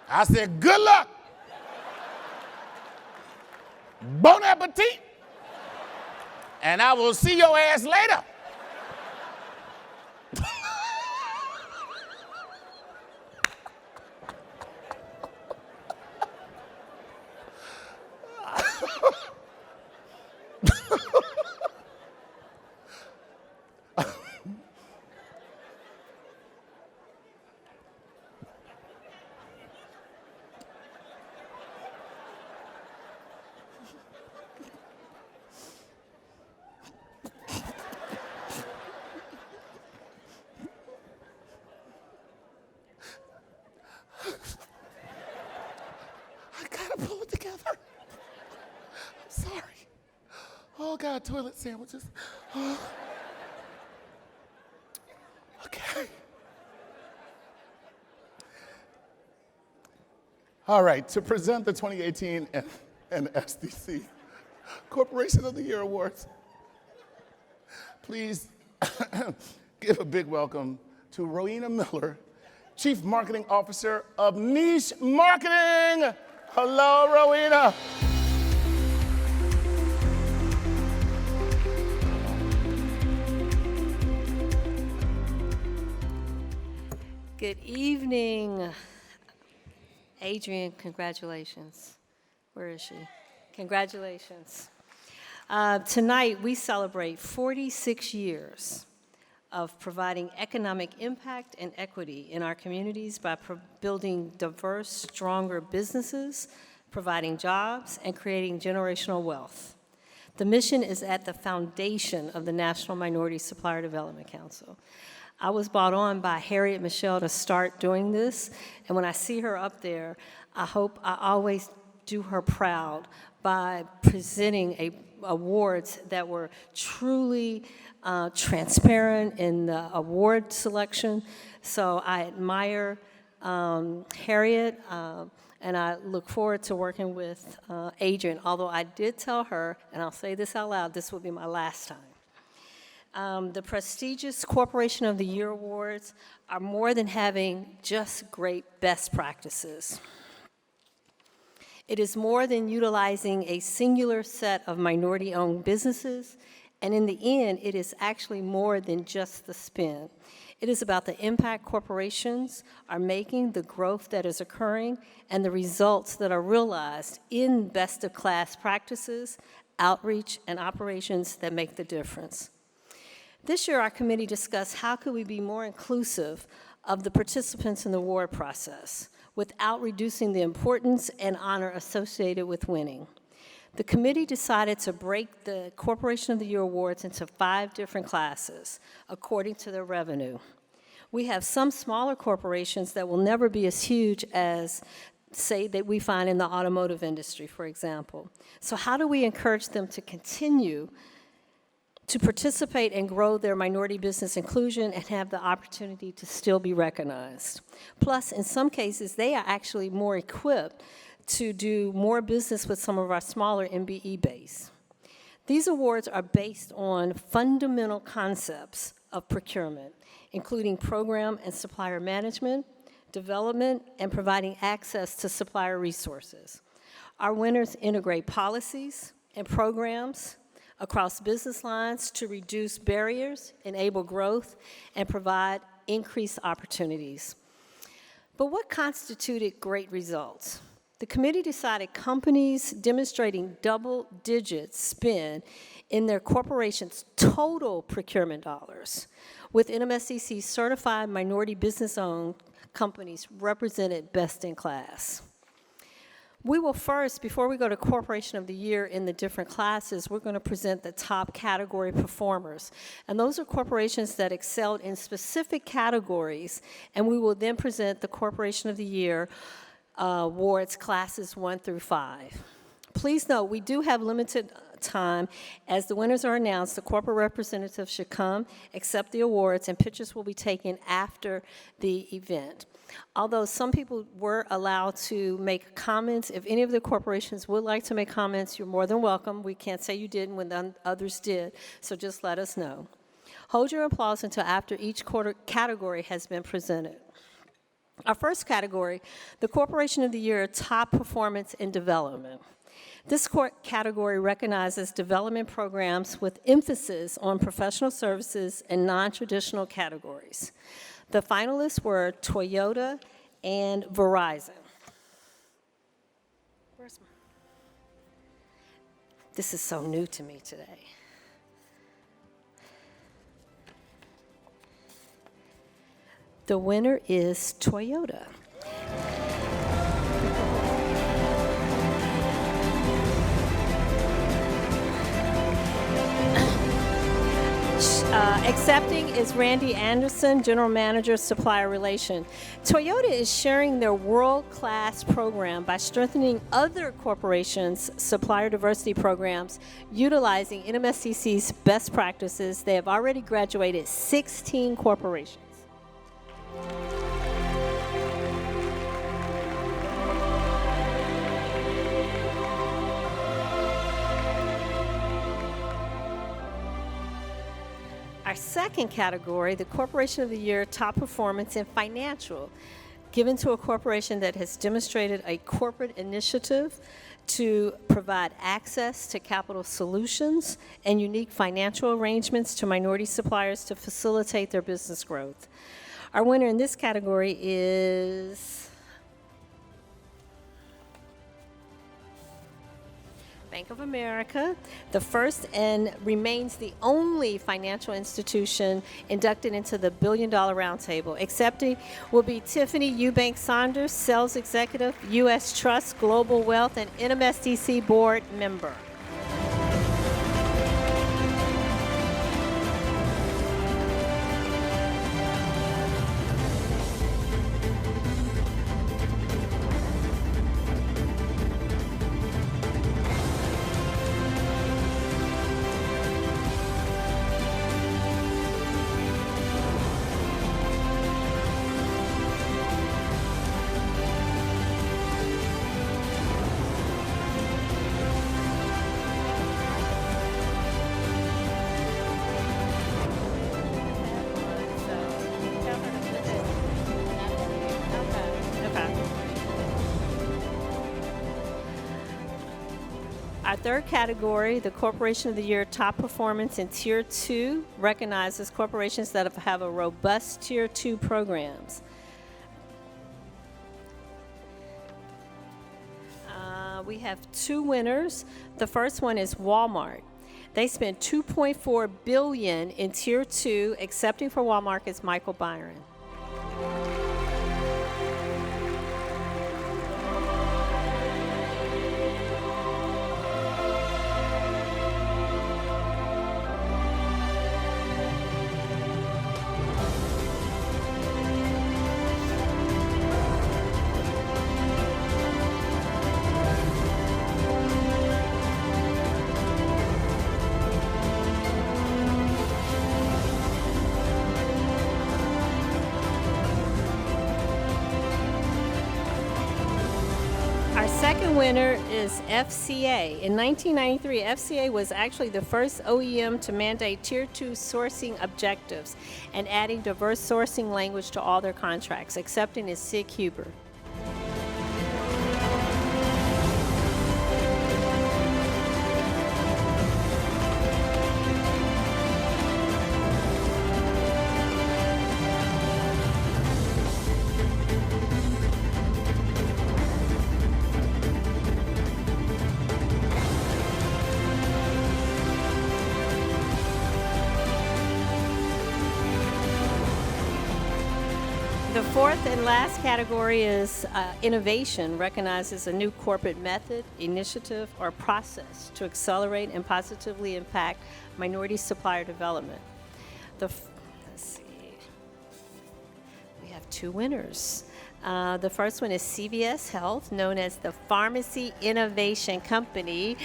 I said, good luck. Bon appetit. And I will see your ass later. Oh, God, toilet sandwiches. Oh. All right, to present the 2018 NMSDC Corporation of the Year Awards, please give a big welcome to Rowena Miller, Chief Marketing Officer of Niche Marketing. Hello, Rowena. Good evening. Adrienne, congratulations. Where is she? Congratulations. Tonight, we celebrate 46 years of providing economic impact and equity in our communities by building diverse, stronger businesses, providing jobs, and creating generational wealth. The mission is at the foundation of the National Minority Supplier Development Council. I was brought on by Harriet Michelle to start doing this, and when I see her up there, I hope I always do her proud by presenting awards that were truly transparent in the award selection. So I admire Harriet, and I look forward to working with Adrienne, although I did tell her, and I'll say this out loud, this will be my last time. The prestigious Corporation of the Year Awards are more than having just great best practices. It is more than utilizing a singular set of minority-owned businesses, and in the end, it is actually more than just the spin. It is about the impact corporations are making, the growth that is occurring, and the results that are realized in best-of-class practices, outreach, and operations that make the difference. This year, our committee discussed how could we be more inclusive of the participants in the award process without reducing the importance and honor associated with winning. The committee decided to break the Corporation of the Year Awards into 5 different classes according to their revenue. We have some smaller corporations that will never be as huge as, say, that we find in the automotive industry, for example. So how do we encourage them to continue to participate and grow their minority business inclusion and have the opportunity to still be recognized? Plus, in some cases, they are actually more equipped to do more business with some of our smaller MBE base. These awards are based on fundamental concepts of procurement, including program and supplier management, development, and providing access to supplier resources. Our winners integrate policies and programs across business lines to reduce barriers, enable growth, and provide increased opportunities. But what constituted great results? The committee decided companies demonstrating double-digit spend in their corporation's total procurement dollars, with NMSDC certified minority business-owned companies represented best in class. We will first, before we go to Corporation of the Year in the different classes, we're going to present the top category performers. And those are corporations that excelled in specific categories, and we will then present the Corporation of the Year awards classes 1 through 5. Please note, we do have limited time. As the winners are announced, the corporate representatives should come, accept the awards, and pictures will be taken after the event. Although some people were allowed to make comments, if any of the corporations would like to make comments, you're more than welcome. We can't say you didn't when others did, so just let us know. Hold your applause until after each category has been presented. Our first category, the Corporation of the Year Top Performance in Development. This category recognizes development programs with emphasis on professional services and non-traditional categories. The finalists were Toyota and Verizon. This is so new to me today. The winner is Toyota. Accepting is Randy Anderson, General Manager, Supplier Relation. Toyota is sharing their world-class program by strengthening other corporations' supplier diversity programs, utilizing NMSDC's best practices. They have already graduated 16 corporations. Our second category, the Corporation of the Year Top Performance in Financial, given to a corporation that has demonstrated a corporate initiative to provide access to capital solutions and unique financial arrangements to minority suppliers to facilitate their business growth. Our winner in this category is Bank of America, the first and remains the only financial institution inducted into the $1 Billion Roundtable. Accepting will be Tiffany Eubanks Saunders, Sales Executive, U.S. Trust, Global Wealth, and NMSDC Board Member. Our third category, the Corporation of the Year Top Performance in Tier 2, recognizes corporations that have a robust Tier 2 programs. We have two winners. The first one is Walmart. They spent $2.4 billion in Tier 2, accepting for Walmart is Michael Byron. Second winner is FCA. In 1993, FCA was actually the first OEM to mandate Tier 2 sourcing objectives and adding diverse sourcing language to all their contracts. Accepting is Sig Huber. The fourth and last category is innovation, recognizes a new corporate method, initiative, or process to accelerate and positively impact minority supplier development. Let's see. We have two winners. The first one is CVS Health, known as the Pharmacy Innovation Company.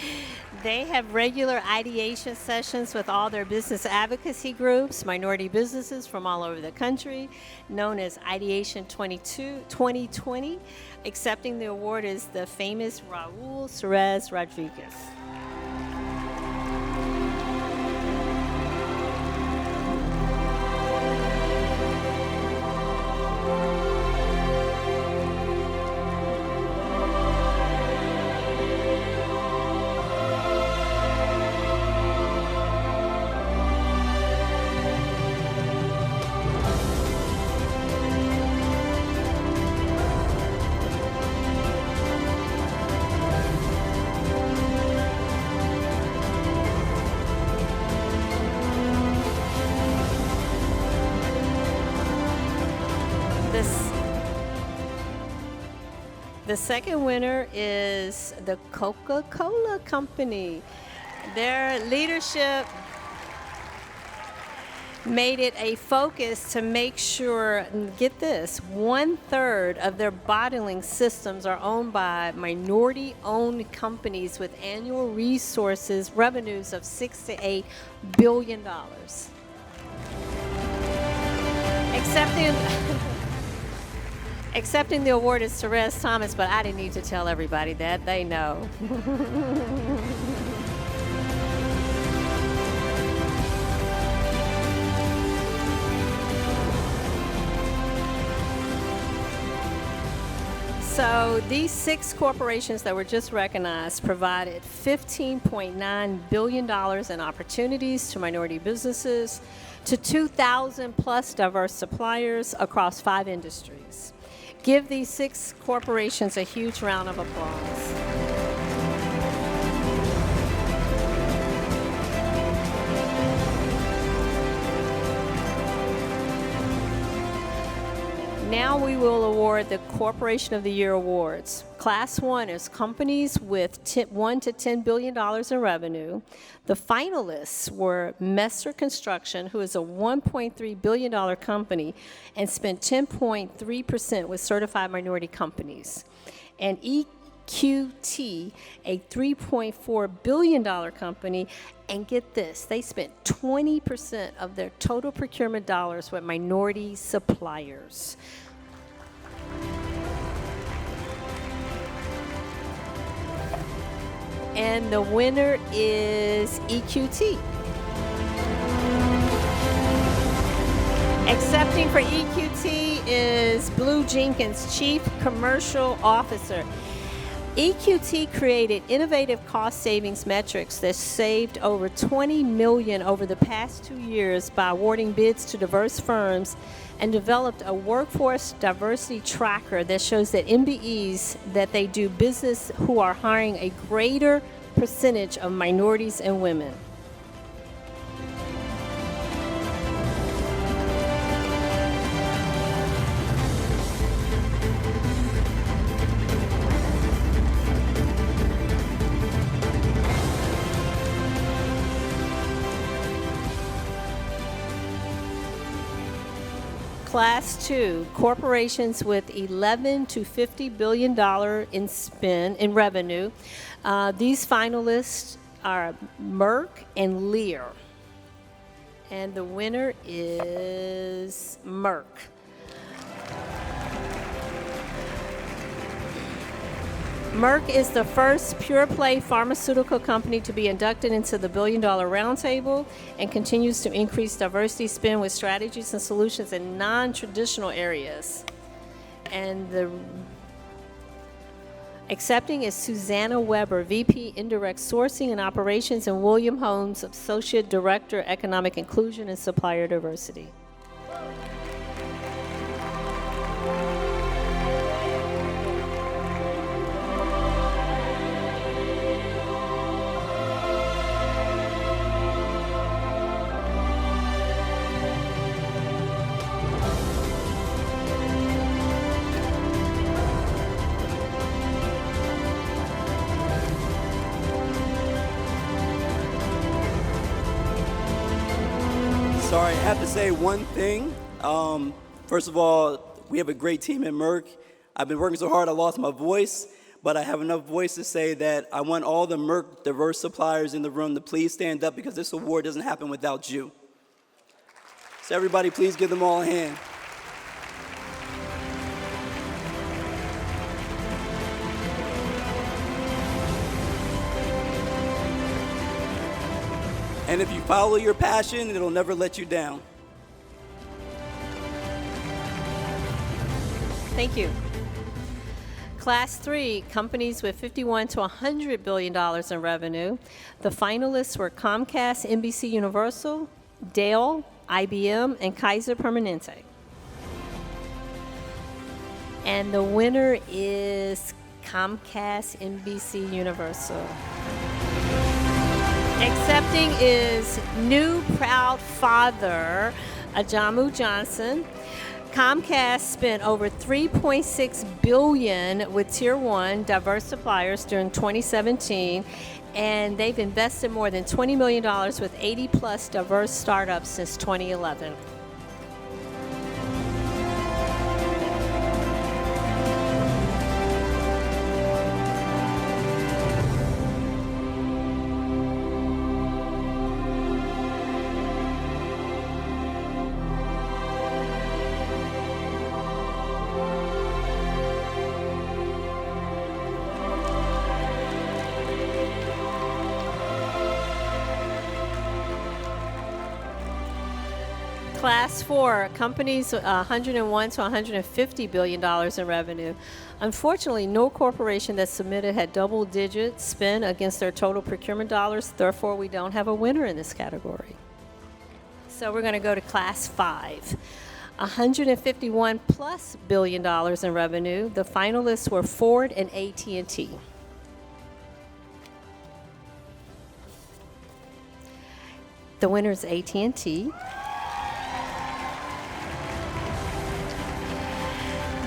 They have regular ideation sessions with all their business advocacy groups, minority businesses from all over the country, known as Ideation 2020. Accepting the award is the famous Raul Suarez Rodriguez. The second winner is the Coca-Cola Company. Their leadership made it a focus to make sure, get this, 1/3 of their bottling systems are owned by minority-owned companies with annual revenues of $6 to $8 billion. Accepting the award is Therese Thomas, but I didn't need to tell everybody that. They know. So these 6 corporations that were just recognized provided $15.9 billion in opportunities to minority businesses, to 2,000 plus diverse suppliers across 5 industries. Give these 6 corporations a huge round of applause. Now we will award the Corporation of the Year awards. Class 1 is companies with $1 to $10 billion in revenue. The finalists were Messer Construction, who is a $1.3 billion company and spent 10.3% with certified minority companies. And EQT, a $3.4 billion company, and get this, they spent 20% of their total procurement dollars with minority suppliers. And the winner is EQT. Accepting for EQT is Blue Jenkins, Chief Commercial Officer. EQT created innovative cost savings metrics that saved over $20 million over the past 2 years by awarding bids to diverse firms, and developed a workforce diversity tracker that shows that MBEs that they do business who are hiring a greater percentage of minorities and women. Class 2, corporations with $11 to $50 billion in revenue. These finalists are Merck and Lear. And the winner is Merck. Merck is the first pure-play pharmaceutical company to be inducted into the billion-dollar roundtable and continues to increase diversity spend with strategies and solutions in non-traditional areas. And the accepting is Susanna Weber, VP Indirect Sourcing and Operations, and William Holmes, Associate Director, Economic Inclusion and Supplier Diversity. Sorry, I have to say one thing. First of all, we have a great team at Merck. I've been working so hard I lost my voice, but I have enough voice to say that I want all the Merck diverse suppliers in the room to please stand up, because this award doesn't happen without you. So everybody, please give them all a hand. And if you follow your passion, it'll never let you down. Thank you. Class 3, companies with $51 to $100 billion in revenue. The finalists were Comcast, NBC Universal, Dell, IBM, and Kaiser Permanente. And the winner is Comcast, NBC Universal. Accepting is New Proud Father, Ajamu Johnson. Comcast spent over $3.6 billion with Tier 1 diverse suppliers during 2017, and they've invested more than $20 million with 80 plus diverse startups since 2011. Class 4, companies 101 to $150 billion in revenue. Unfortunately, no corporation that submitted had double-digit spend against their total procurement dollars. Therefore, we don't have a winner in this category. So we're going to go to Class 5. $151 plus billion in revenue. The finalists were Ford and AT&T. The winner is AT&T.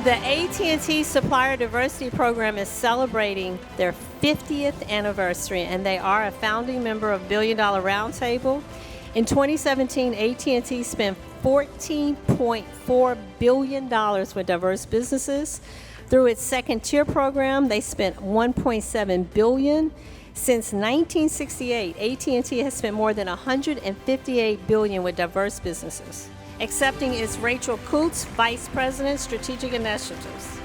The AT&T Supplier Diversity Program is celebrating their 50th anniversary, and they are a founding member of Billion Dollar Roundtable. In 2017, AT&T spent $14.4 billion with diverse businesses. Through its second tier program, they spent $1.7 billion. Since 1968, AT&T has spent more than $158 billion with diverse businesses. Accepting is Rachel Coots, Vice President, Strategic Initiatives.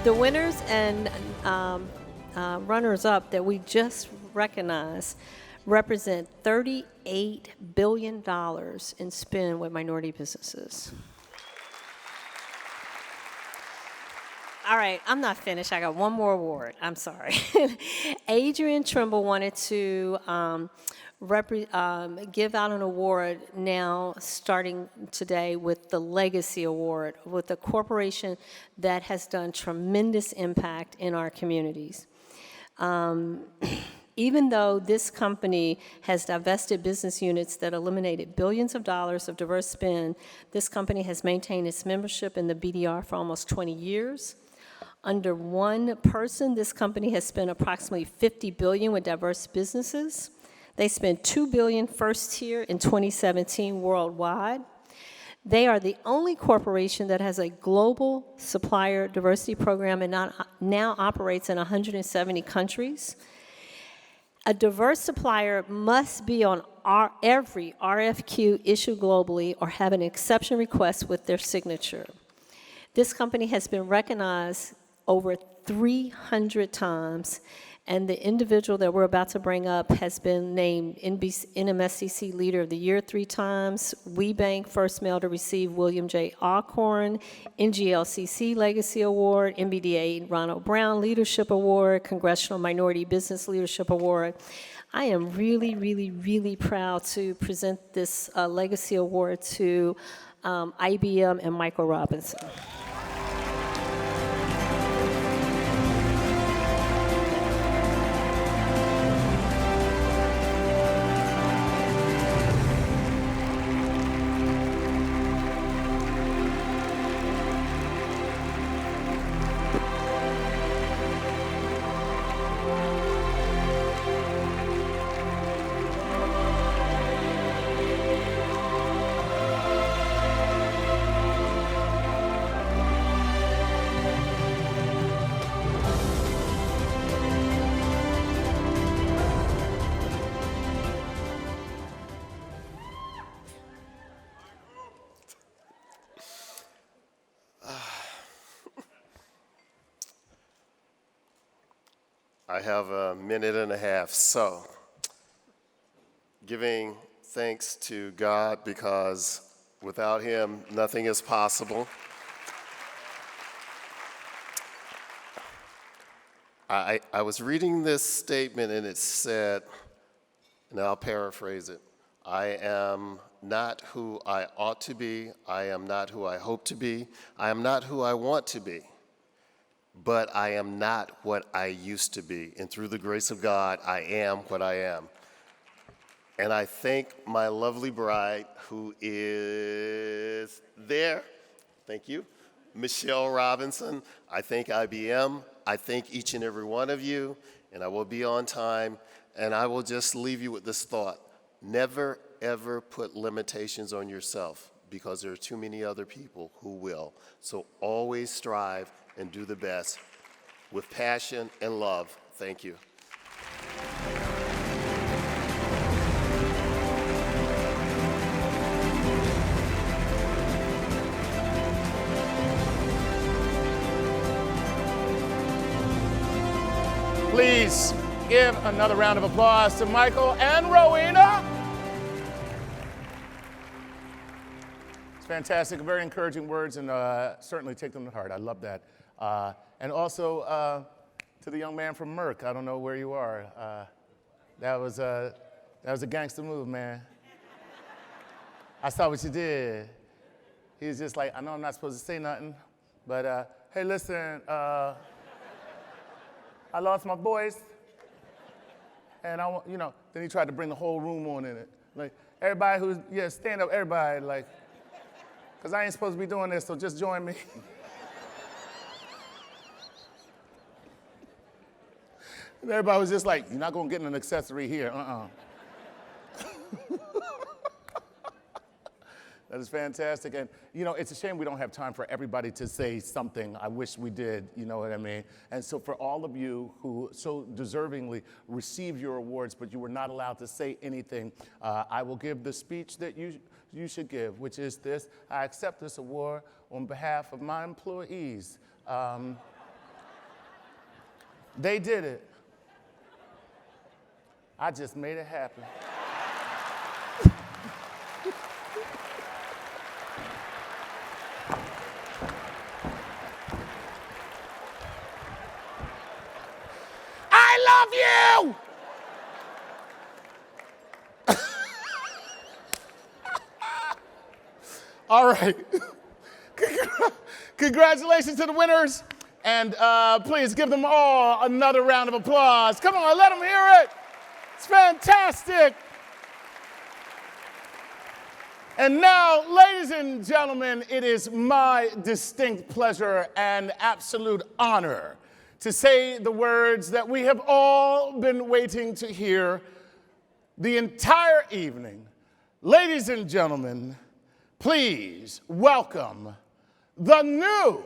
The winners and runners-up that we just recognized represent $38 billion in spend with minority businesses. All right, I'm not finished. I got one more award. I'm sorry. Adrian Trimble wanted to give out an award now, starting today with the Legacy Award, with a corporation that has done tremendous impact in our communities. Even though this company has divested business units that eliminated billions of dollars of diverse spend, this company has maintained its membership in the BDR for almost 20 years. Under one person, this company has spent approximately $50 billion with diverse businesses. They spent $2 billion first tier in 2017 worldwide. They are the only corporation that has a global supplier diversity program and now operates in 170 countries. A diverse supplier must be on every RFQ issued globally or have an exception request with their signature. This company has been recognized over 300 times, and the individual that we're about to bring up has been named NMSDC Leader of the Year 3 times, WeBank first male to receive William J. Alcorn, NGLCC Legacy Award, NBDA Ronald Brown Leadership Award, Congressional Minority Business Leadership Award. I am really, really, really proud to present this Legacy Award to IBM and Michael Robinson. I have a minute and a half, so giving thanks to God because without him, nothing is possible. I was reading this statement and it said, and I'll paraphrase it, I am not who I ought to be, I am not who I hope to be, I am not who I want to be, but I am not what I used to be. And through the grace of God, I am what I am. And I thank my lovely bride who is there. Thank you. Michelle Robinson. I thank IBM. I thank each and every one of you. And I will be on time. And I will just leave you with this thought. Never, ever put limitations on yourself because there are too many other people who will. So always strive and do the best with passion and love. Thank you. Please give another round of applause to Michael and Rowena. It's fantastic, very encouraging words, and certainly take them to heart. I love that. And also to the young man from Merck. I don't know where you are. That was a gangster move, man. I saw what you did. He was just like, I know I'm not supposed to say nothing, but hey, listen, I lost my voice, and then he tried to bring the whole room on in it. Like, everybody stand up, everybody, like, because I ain't supposed to be doing this, so just join me. And everybody was just like, you're not gonna get an accessory here, That is fantastic. And, it's a shame we don't have time for everybody to say something. I wish we did, you know what I mean? And so for all of you who so deservingly received your awards, but you were not allowed to say anything, I will give the speech that you should give, which is this: I accept this award on behalf of my employees. They did it. I just made it happen. I love you! All right. Congratulations to the winners. And please give them all another round of applause. Come on, let them hear it. It's fantastic. And now, ladies and gentlemen, it is my distinct pleasure and absolute honor to say the words that we have all been waiting to hear the entire evening. Ladies and gentlemen, please welcome the new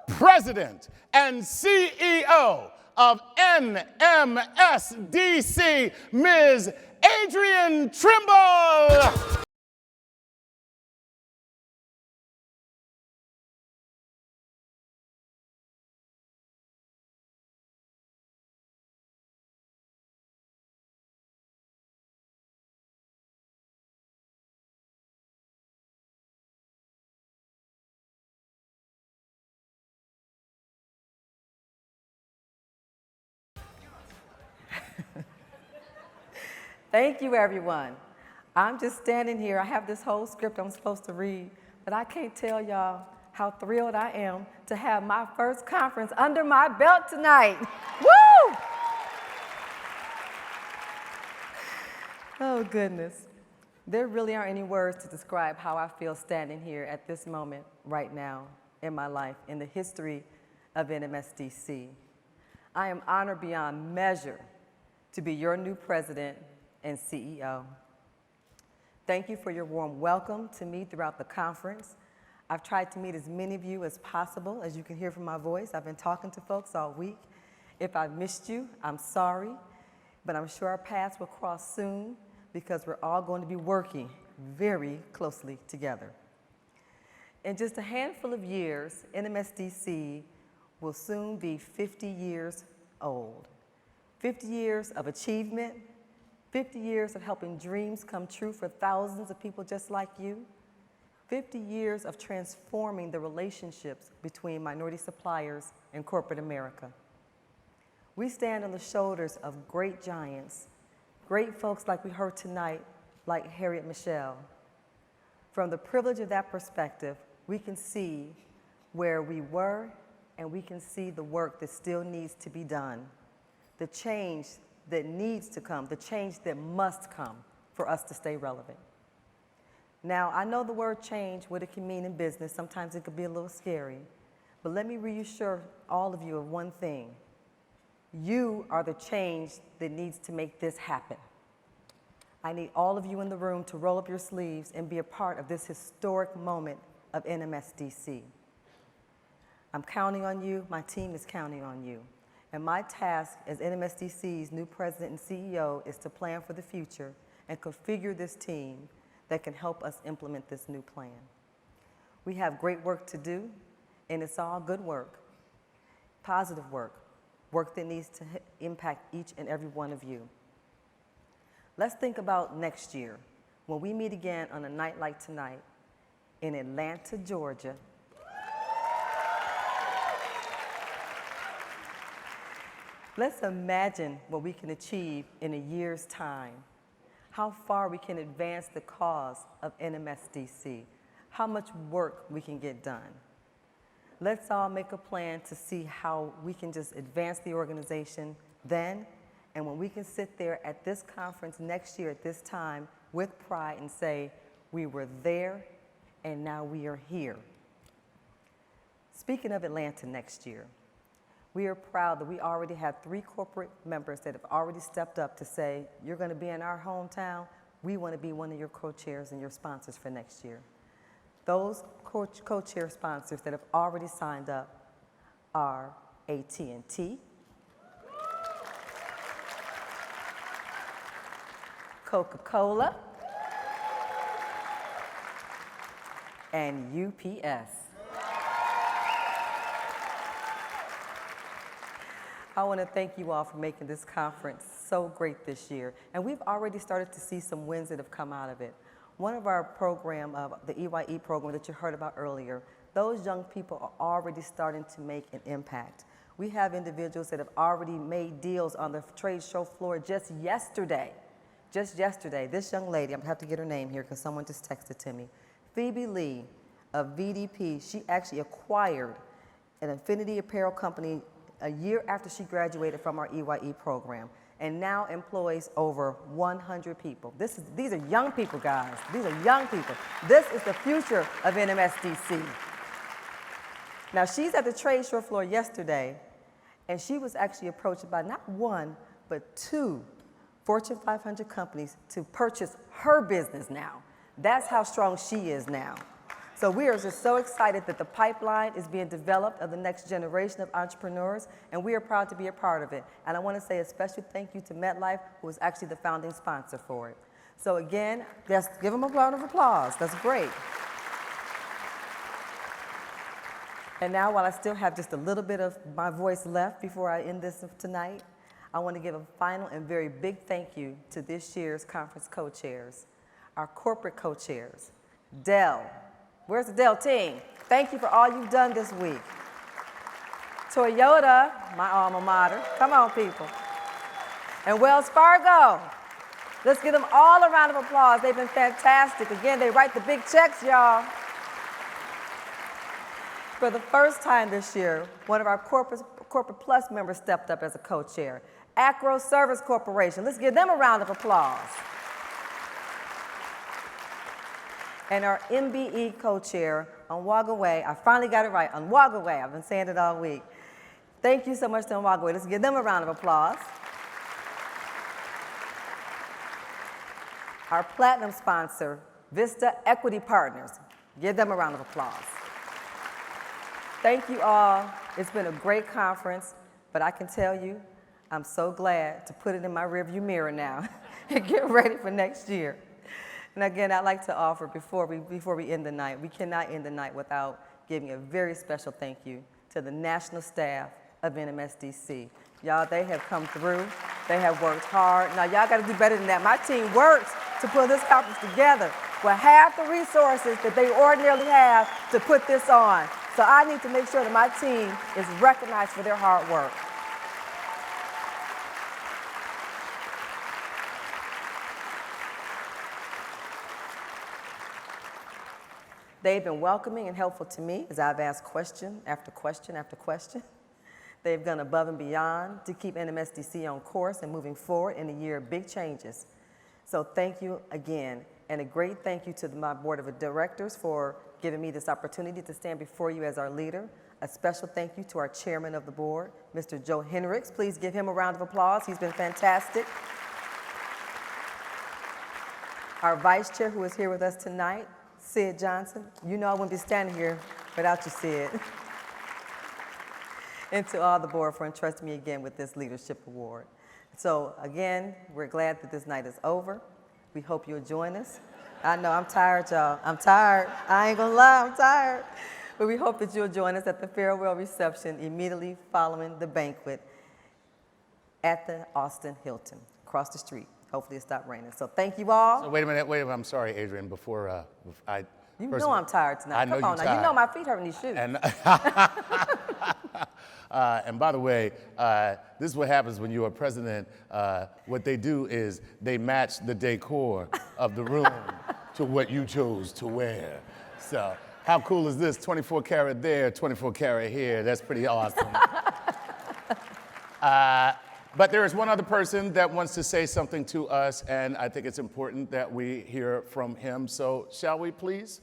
President and CEO of NMSDC, Ms. Adrienne Trimble. Thank you, everyone. I'm just standing here. I have this whole script I'm supposed to read, but I can't tell y'all how thrilled I am to have my first conference under my belt tonight. Woo! Oh, goodness. There really aren't any words to describe how I feel standing here at this moment right now in my life, in the history of NMSDC. I am honored beyond measure to be your new president and CEO. Thank you for your warm welcome to me throughout the conference. I've tried to meet as many of you as possible. As you can hear from my voice, I've been talking to folks all week. If I've missed you, I'm sorry, but I'm sure our paths will cross soon because we're all going to be working very closely together. In just a handful of years, NMSDC will soon be 50 years old. 50 years of achievement, 50 years of helping dreams come true for thousands of people just like you, 50 years of transforming the relationships between minority suppliers and corporate America. We stand on the shoulders of great giants, great folks like we heard tonight, like Harriet Michelle. From the privilege of that perspective, we can see where we were and we can see the work that still needs to be done, the change that needs to come, the change that must come for us to stay relevant. Now, I know the word change, what it can mean in business, sometimes it could be a little scary, but let me reassure all of you of one thing. You are the change that needs to make this happen. I need all of you in the room to roll up your sleeves and be a part of this historic moment of NMSDC. I'm counting on you, my team is counting on you. And my task as NMSDC's new president and CEO is to plan for the future and configure this team that can help us implement this new plan. We have great work to do, and it's all good work, positive work, work that needs to impact each and every one of you. Let's think about next year when we meet again on a night like tonight in Atlanta, Georgia. Let's imagine what we can achieve in a year's time, how far we can advance the cause of NMSDC, how much work we can get done. Let's all make a plan to see how we can just advance the organization then, and when we can sit there at this conference next year at this time with pride and say, we were there and now we are here. Speaking of Atlanta next year, we are proud that we already have 3 corporate members that have already stepped up to say, you're going to be in our hometown. We want to be one of your co-chairs and your sponsors for next year. Those co-chair sponsors that have already signed up are AT&T, Coca-Cola, and UPS. I want to thank you all for making this conference so great this year. And we've already started to see some wins that have come out of it. One of our program, the EYE program that you heard about earlier, those young people are already starting to make an impact. We have individuals that have already made deals on the trade show floor just yesterday. Just yesterday, this young lady, I'm gonna have to get her name here because someone just texted to me. Phoebe Lee of VDP, she actually acquired an Infinity Apparel company a year after she graduated from our EYE program, and now employs over 100 people. These are young people, guys. These are young people. This is the future of NMSDC. Now, she's at the trade show floor yesterday, and she was actually approached by not 1, but 2 Fortune 500 companies to purchase her business now. That's how strong she is now. So we are just so excited that the pipeline is being developed of the next generation of entrepreneurs, and we are proud to be a part of it. And I want to say a special thank you to MetLife, who was actually the founding sponsor for it. So again, let's give them a round of applause. That's great. And now, while I still have just a little bit of my voice left before I end this tonight, I want to give a final and very big thank you to this year's conference co-chairs, our corporate co-chairs, Dell. Where's the Dell team? Thank you for all you've done this week. Toyota, my alma mater. Come on, people. And Wells Fargo. Let's give them all a round of applause. They've been fantastic. Again, they write the big checks, y'all. For the first time this year, one of our Corporate Plus members stepped up as a co-chair. Acro Service Corporation. Let's give them a round of applause. And our MBE co-chair, Onwagaway, I finally got it right, Onwagaway, I've been saying it all week. Thank you so much to Onwagaway. Let's give them a round of applause. Our platinum sponsor, Vista Equity Partners. Give them a round of applause. Thank you all. It's been a great conference, but I can tell you, I'm so glad to put it in my rearview mirror now and get ready for next year. And again, I'd like to offer, before we end the night, we cannot end the night without giving a very special thank you to the national staff of NMSDC. Y'all, they have come through. They have worked hard. Now, y'all got to do better than that. My team works to put this conference together with half the resources that they ordinarily have to put this on. So I need to make sure that my team is recognized for their hard work. They've been welcoming and helpful to me as I've asked question after question after question. They've gone above and beyond to keep NMSDC on course and moving forward in a year of big changes. So thank you again, and a great thank you to my board of directors for giving me this opportunity to stand before you as our leader. A special thank you to our chairman of the board, Mr. Joe Henricks. Please give him a round of applause. He's been fantastic. Our vice chair, who is here with us tonight, Sid Johnson. You know I wouldn't be standing here without you, Sid. And to all the board for entrusting me again with this leadership award. So again, we're glad that this night is over. We hope you'll join us. I know I'm tired, y'all. I'm tired. I ain't gonna lie, I'm tired. But we hope that you'll join us at the farewell reception immediately following the banquet. at the Austin Hilton, across the street. Hopefully it stopped raining. So thank you all. So wait a minute, I'm sorry, Adrian, You know I'm tired tonight. I know Come on you're now. You tired. know my feet hurt in these shoes. And by the way, this is what happens when you're a president. What they do is they match the decor of the room to what you chose to wear. So how cool is this? 24 karat there, 24 karat here. That's pretty awesome. But there is one other person that wants to say something to us, and I think it's important that we hear from him. So shall we please?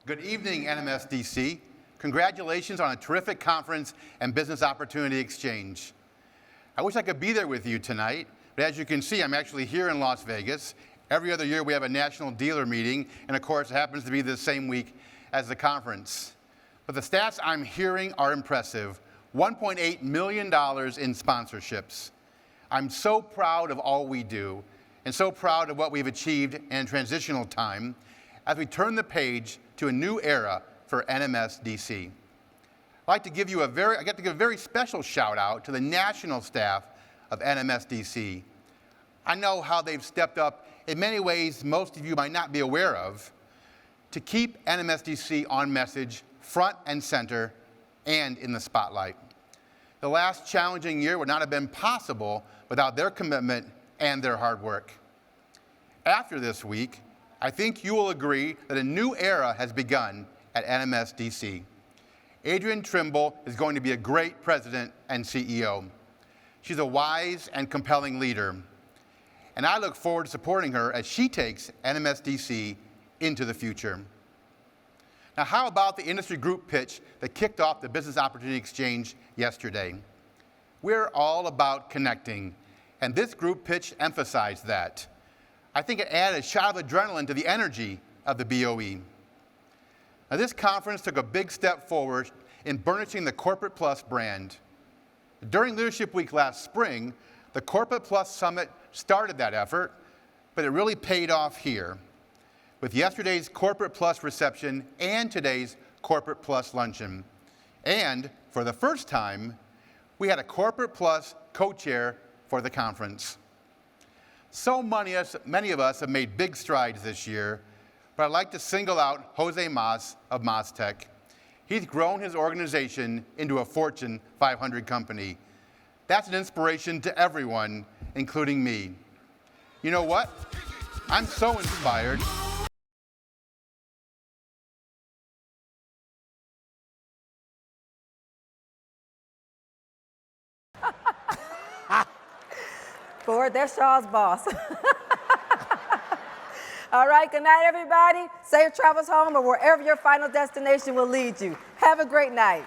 Good evening, NMSDC. Congratulations on a terrific conference and business opportunity exchange. I wish I could be there with you tonight, but as you can see, I'm actually here in Las Vegas. Every other year we have a national dealer meeting, and of course it happens to be the same week as the conference. But the stats I'm hearing are impressive. $1.8 million in sponsorships. I'm so proud of all we do, and so proud of what we've achieved in transitional time as we turn the page to a new era for NMSDC. I'd like to give you a very special shout out to the national staff of NMSDC. I know how they've stepped up in many ways most of you might not be aware of to keep NMSDC on message, front and center, and in the spotlight. The last challenging year would not have been possible without their commitment and their hard work. After this week, I think you will agree that a new era has begun at NMSDC. Adrienne Trimble is going to be a great president and CEO. She's a wise and compelling leader, and I look forward to supporting her as she takes NMSDC into the future. Now, how about the industry group pitch that kicked off the Business Opportunity Exchange yesterday? We're all about connecting, and this group pitch emphasized that. I think it added a shot of adrenaline to the energy of the BOE. Now, this conference took a big step forward in burnishing the Corporate Plus brand. During Leadership Week last spring, the Corporate Plus Summit started that effort, but it really paid off here with yesterday's Corporate Plus reception and today's Corporate Plus luncheon. And for the first time, we had a Corporate Plus co-chair for the conference. So many of us have made big strides this year, but I'd like to single out Jose Mas of MasTech. He's grown his organization into a Fortune 500 company. That's an inspiration to everyone, including me. You know what? I'm so inspired. Ford, that's Shaw's boss. All right, good night, everybody. Safe travels home or wherever your final destination will lead you. Have a great night.